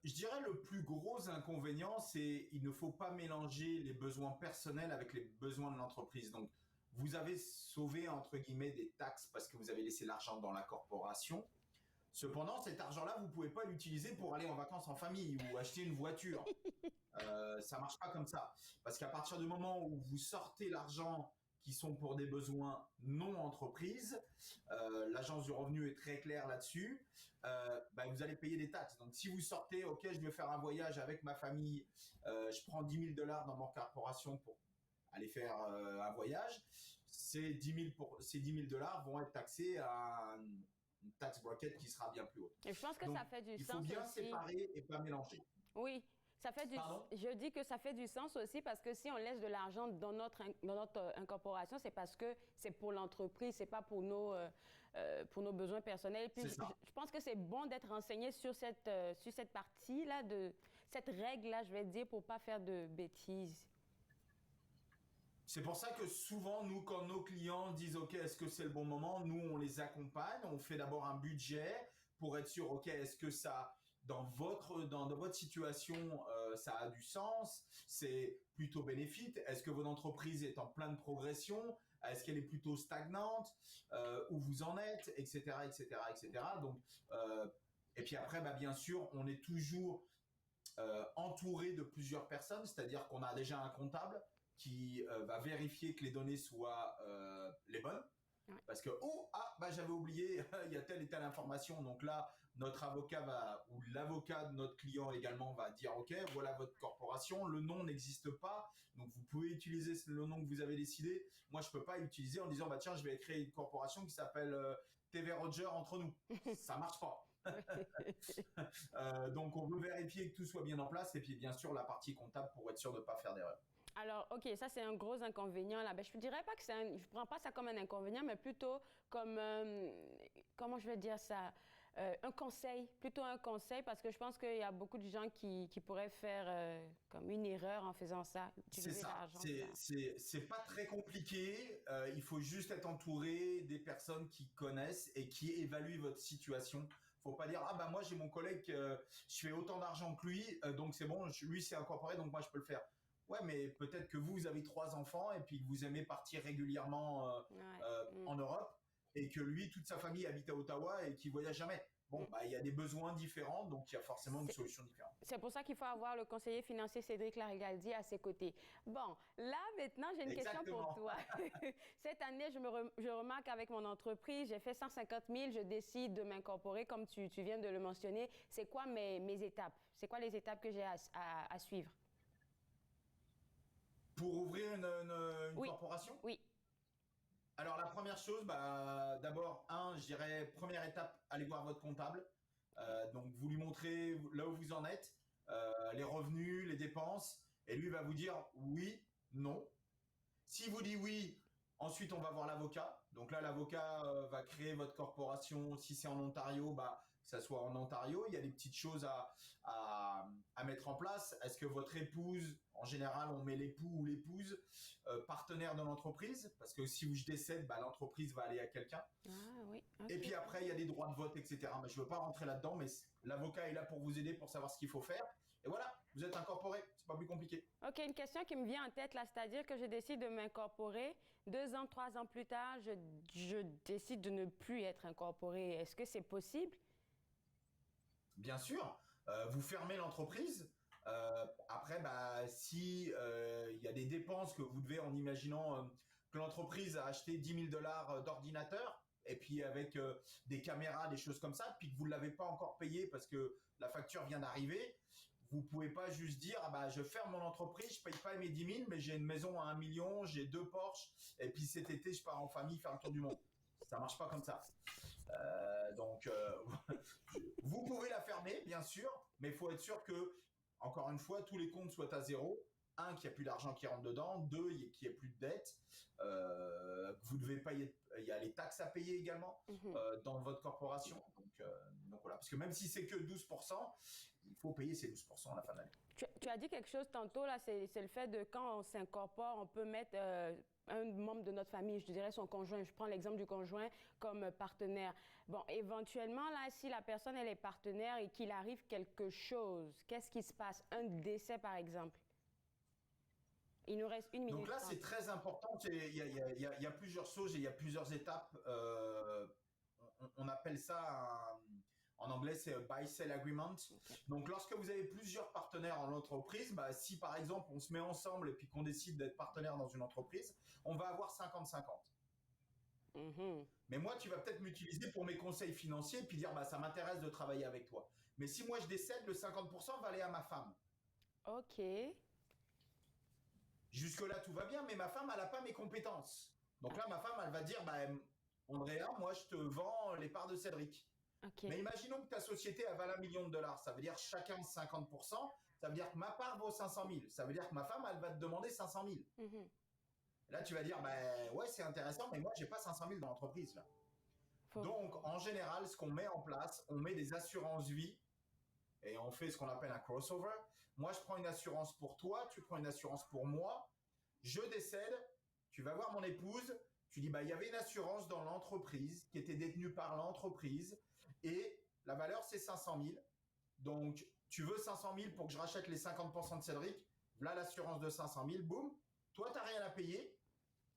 Je dirais le plus gros inconvénient, c'est il ne faut pas mélanger les besoins personnels avec les besoins de l'entreprise. Donc, vous avez sauvé, entre guillemets, des taxes parce que vous avez laissé l'argent dans la corporation. Cependant, cet argent-là, vous ne pouvez pas l'utiliser pour aller en vacances en famille ou acheter une voiture. Ça ne marche pas comme ça. Parce qu'à partir du moment où vous sortez l'argent qui sont pour des besoins non entreprises, l'agence du revenu est très claire là-dessus, vous allez payer des taxes. Donc, si vous sortez, OK, je vais faire un voyage avec ma famille, je prends 10 000 $ dans mon corporation pour aller faire un voyage, ces 10 000 $ vont être taxés à une tax bracket qui sera bien plus haute. Et je pense que donc, ça fait du sens. Il faut bien aussi séparer et pas mélanger. Oui, Je dis que ça fait du sens aussi parce que si on laisse de l'argent dans notre incorporation, c'est parce que c'est pour l'entreprise, c'est pas pour nos besoins personnels. Puis je pense que c'est bon d'être renseigné sur cette partie-là, de cette règle-là, je vais dire, pour pas faire de bêtises. C'est pour ça que souvent, nous, quand nos clients disent « Ok, est-ce que c'est le bon moment ?» Nous, on les accompagne, on fait d'abord un budget pour être sûr « Ok, est-ce que ça… » Dans votre situation, ça a du sens, c'est plutôt bénéfique. Est-ce que votre entreprise est en pleine progression? Est-ce qu'elle est plutôt stagnante? Où vous en êtes, etc., etc., etc. Donc, et puis après, bien sûr, on est toujours entouré de plusieurs personnes, c'est-à-dire qu'on a déjà un comptable qui va vérifier que les données soient les bonnes. Ouais. Parce que j'avais oublié, il y a telle et telle information. Donc là, notre avocat ou l'avocat de notre client également va dire ok, voilà votre corporation, le nom n'existe pas, donc vous pouvez utiliser le nom que vous avez décidé. Moi, je peux pas utiliser en disant tiens, je vais créer une corporation qui s'appelle TV Roger entre nous. Ça marche pas. Donc on veut vérifier que tout soit bien en place et puis bien sûr la partie comptable pour être sûr de ne pas faire d'erreur. Alors, OK, ça, c'est un gros inconvénient, là. Je ne dirais pas que je ne prends pas ça comme un inconvénient, mais plutôt comme, comment je vais dire ça, un conseil, plutôt un conseil, parce que je pense qu'il y a beaucoup de gens qui pourraient faire comme une erreur en faisant ça. C'est ça, c'est pas très compliqué, il faut juste être entouré des personnes qui connaissent et qui évaluent votre situation. Faut pas dire moi j'ai mon collègue, je fais autant d'argent que lui, donc c'est bon, lui c'est incorporé, donc moi je peux le faire. Ouais, mais peut-être que vous avez 3 enfants et puis que vous aimez partir régulièrement en Europe et que lui, toute sa famille habite à Ottawa et qu'il voyage jamais. Bon, il y a des besoins différents, donc il y a forcément une solution différente. C'est pour ça qu'il faut avoir le conseiller financier Cédric Larigaldi à ses côtés. Bon, là, maintenant, j'ai une question pour toi. Cette année, je remarque avec mon entreprise, j'ai fait 150 000, je décide de m'incorporer, comme tu viens de le mentionner. C'est quoi mes étapes? C'est quoi les étapes que j'ai à suivre? Pour ouvrir une corporation? Oui. Alors, la première chose, d'abord, je dirais, première étape, allez voir votre comptable. Donc, vous lui montrez là où vous en êtes, les revenus, les dépenses, et lui va vous dire oui, non. Si vous dit oui, ensuite, on va voir l'avocat. Donc là, l'avocat va créer votre corporation. Si c'est en Ontario, que ça soit en Ontario. Il y a des petites choses à mettre en place. Est-ce que votre épouse, en général, on met l'époux ou l'épouse partenaire de l'entreprise? Parce que si je décède, l'entreprise va aller à quelqu'un. Ah oui. Okay. Et puis après, il y a des droits de vote, etc. Mais je ne veux pas rentrer là-dedans, mais l'avocat est là pour vous aider, pour savoir ce qu'il faut faire. Et voilà, vous êtes incorporé. C'est pas plus compliqué. OK, une question qui me vient en tête, là, c'est-à-dire que je décide de m'incorporer. 2 ans, 3 ans plus tard, je décide de ne plus être incorporé. Est-ce que c'est possible? Bien sûr. Vous fermez l'entreprise. Après, si y a des dépenses que vous devez, en imaginant que l'entreprise a acheté 10 000 $ d'ordinateur, et puis avec des caméras, des choses comme ça, puis que vous ne l'avez pas encore payé parce que la facture vient d'arriver, vous pouvez pas juste dire je ferme mon entreprise, je paye pas mes 10 000, mais j'ai une maison à 1 million, j'ai 2 Porsche, et puis cet été je pars en famille faire le tour du monde. Ça marche pas comme ça. Donc vous pouvez la fermer, bien sûr, mais il faut être sûr que, encore une fois, tous les comptes soient à zéro. 1, qu'il n'y a plus d'argent qui rentre dedans. 2, qu'il n'y ait plus de dette. Vous devez payer. Il y a les taxes à payer également dans votre corporation. Donc voilà. Parce que même si c'est que 12%, il faut payer ces 12% à la fin de l'année. Tu as dit quelque chose tantôt, là, c'est le fait de quand on s'incorpore, on peut mettre un membre de notre famille, je dirais son conjoint, je prends l'exemple du conjoint comme partenaire. Bon, éventuellement, là, si la personne, elle est partenaire et qu'il arrive quelque chose, qu'est-ce qui se passe? Un décès, par exemple. Il nous reste 1 minute. Donc là, c'est très important. Il y a plusieurs choses et il y a plusieurs étapes. On appelle ça, en anglais, c'est buy-sell agreement. Okay. Donc, lorsque vous avez plusieurs partenaires en entreprise, si par exemple, on se met ensemble et puis qu'on décide d'être partenaire dans une entreprise, on va avoir 50-50. Mais moi, tu vas peut-être m'utiliser pour mes conseils financiers et puis dire, ça m'intéresse de travailler avec toi. Mais si moi, je décède, le 50% va aller à ma femme. OK. Jusque-là, tout va bien, mais ma femme, elle n'a pas mes compétences. Donc là, ma femme, elle va dire, Andrea, moi, je te vends les parts de Cédric. Okay. Mais imaginons que ta société a 20 millions de dollars. Ça veut dire chacun 50%. Ça veut dire que ma part vaut 500 000. Ça veut dire que ma femme, elle va te demander 500 000. Mm-hmm. Là, tu vas dire, ouais, c'est intéressant, mais moi, j'ai pas 500 000 dans l'entreprise, là. Donc, en général, ce qu'on met en place, on met des assurances vie et on fait ce qu'on appelle un crossover. Moi, je prends une assurance pour toi, tu prends une assurance pour moi. Je décède, tu vas voir mon épouse, tu dis, il y avait une assurance dans l'entreprise qui était détenue par l'entreprise et la valeur, c'est 500 000. Donc, tu veux 500 000 pour que je rachète les 50% de Cédric. Voilà l'assurance de 500 000, boum. Toi, tu n'as rien à payer.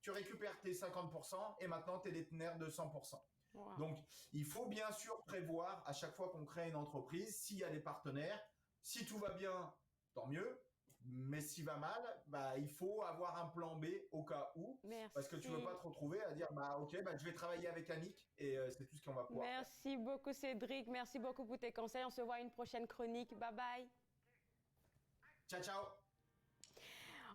Tu récupères tes 50% et maintenant, tu es déteneur de 100%. Wow. Donc, il faut bien sûr prévoir à chaque fois qu'on crée une entreprise, s'il y a des partenaires. Si tout va bien, tant mieux. Mais s'il va mal, il faut avoir un plan B au cas où. Merci. Parce que tu ne veux pas te retrouver à dire, ok, je vais travailler avec Annick et c'est tout ce qu'on va pouvoir faire. Merci beaucoup, Cédric. Merci beaucoup pour tes conseils. On se voit à une prochaine chronique. Bye bye. Ciao, ciao.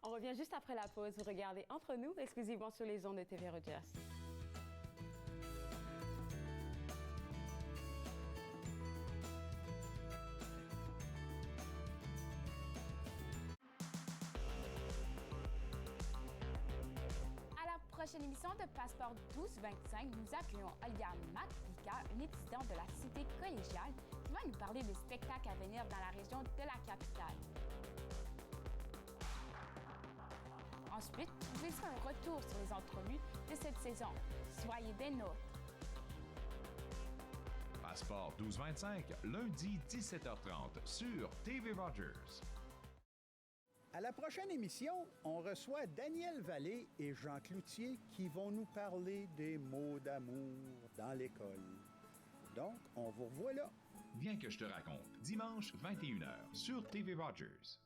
On revient juste après la pause. Vous regardez Entre nous, exclusivement sur les ondes de TV Rogers. Prochaine émission de Passeport 1225, nous accueillons Olga Maklika, une étudiante de la cité collégiale, qui va nous parler des spectacles à venir dans la région de la capitale. Ensuite, vous verrez un retour sur les entrevues de cette saison. Soyez des nôtres. Passeport 1225, lundi 17h30 sur TV Rogers. À la prochaine émission, on reçoit Daniel Vallée et Jean Cloutier qui vont nous parler des mots d'amour dans l'école. Donc, on vous revoit là. Viens que je te raconte, dimanche 21h sur TV Rogers.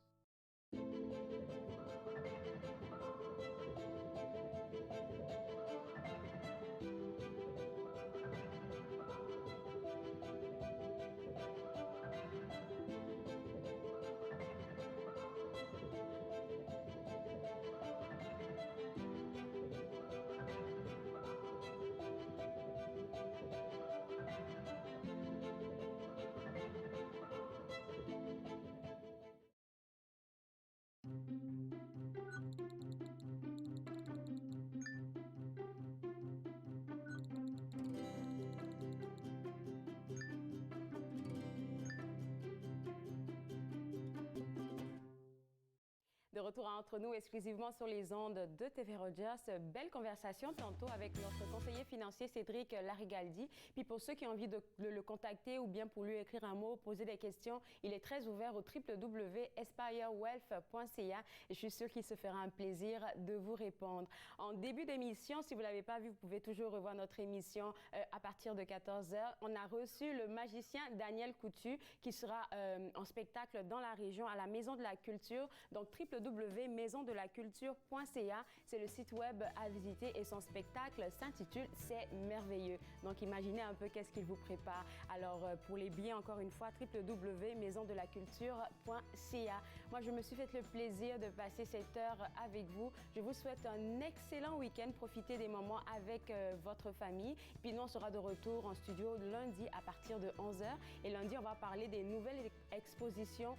De retour entre nous exclusivement sur les ondes de TV Rogers. Belle conversation tantôt avec notre conseiller financier Cédric Larigaldi. Puis pour ceux qui ont envie de le contacter ou bien pour lui écrire un mot, poser des questions, il est très ouvert au www.aspirewealth.ca et je suis sûre qu'il se fera un plaisir de vous répondre. En début d'émission, si vous ne l'avez pas vu, vous pouvez toujours revoir notre émission à partir de 14h. On a reçu le magicien Daniel Coutu qui sera en spectacle dans la région à la Maison de la Culture. Donc www.maisondelaculture.ca, c'est le site web à visiter et son spectacle s'intitule C'est merveilleux. Donc imaginez un peu qu'est-ce qu'il vous prépare. Alors pour les billets, encore une fois, www.maisondelaculture.ca. Moi, je me suis fait le plaisir de passer cette heure avec vous. Je vous souhaite un excellent week-end. Profitez des moments avec votre famille. Puis nous, on sera de retour en studio lundi à partir de 11h. Et lundi, on va parler des nouvelles expositions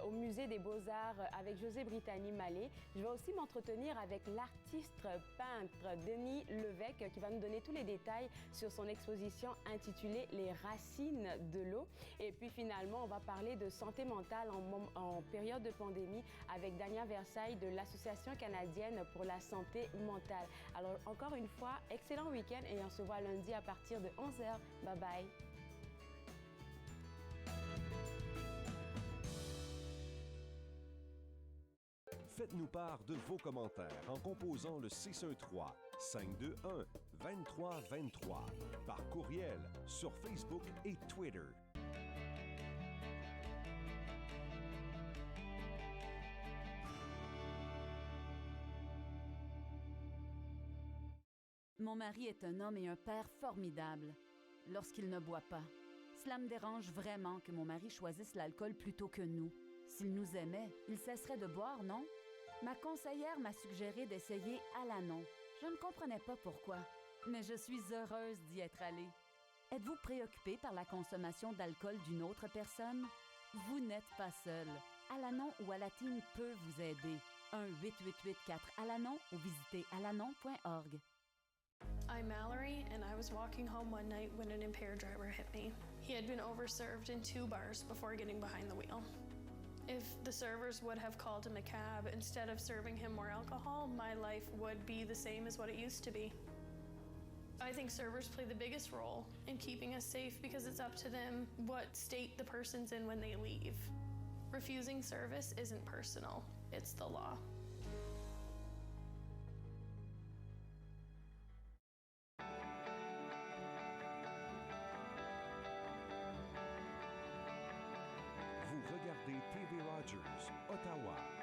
au Musée des Beaux-Arts avec José Brittany-Mallet. Je vais aussi m'entretenir avec l'artiste peintre Denis Levesque qui va nous donner tous les détails sur son exposition intitulée Les racines de l'eau. Et puis finalement, on va parler de santé mentale en période de pandémie avec Dania Versailles de l'Association canadienne pour la santé mentale. Alors encore une fois, excellent week-end et on se voit lundi à partir de 11h. Bye bye. Faites-nous part de vos commentaires en composant le 613-521-2323 par courriel sur Facebook et Twitter. Mon mari est un homme et un père formidable lorsqu'il ne boit pas. Cela me dérange vraiment que mon mari choisisse l'alcool plutôt que nous. S'il nous aimait, il cesserait de boire, non? Ma conseillère m'a suggéré d'essayer Alanon. Je ne comprenais pas pourquoi, mais je suis heureuse d'y être allée. Êtes-vous préoccupé par la consommation d'alcool d'une autre personne? Vous n'êtes pas seul. Alanon ou Alatine peut vous aider. 1-888-4-ALANON ou visitez alanon.org. I'm Mallory, and I was walking home one night when an impaired driver hit me. He had been overserved in 2 bars before getting behind the wheel. If the servers would have called him a cab instead of serving him more alcohol, my life would be the same as what it used to be. I think servers play the biggest role in keeping us safe because it's up to them what state the person's in when they leave. Refusing service isn't personal, it's the law. Vous regardez TV Rogers, Ottawa.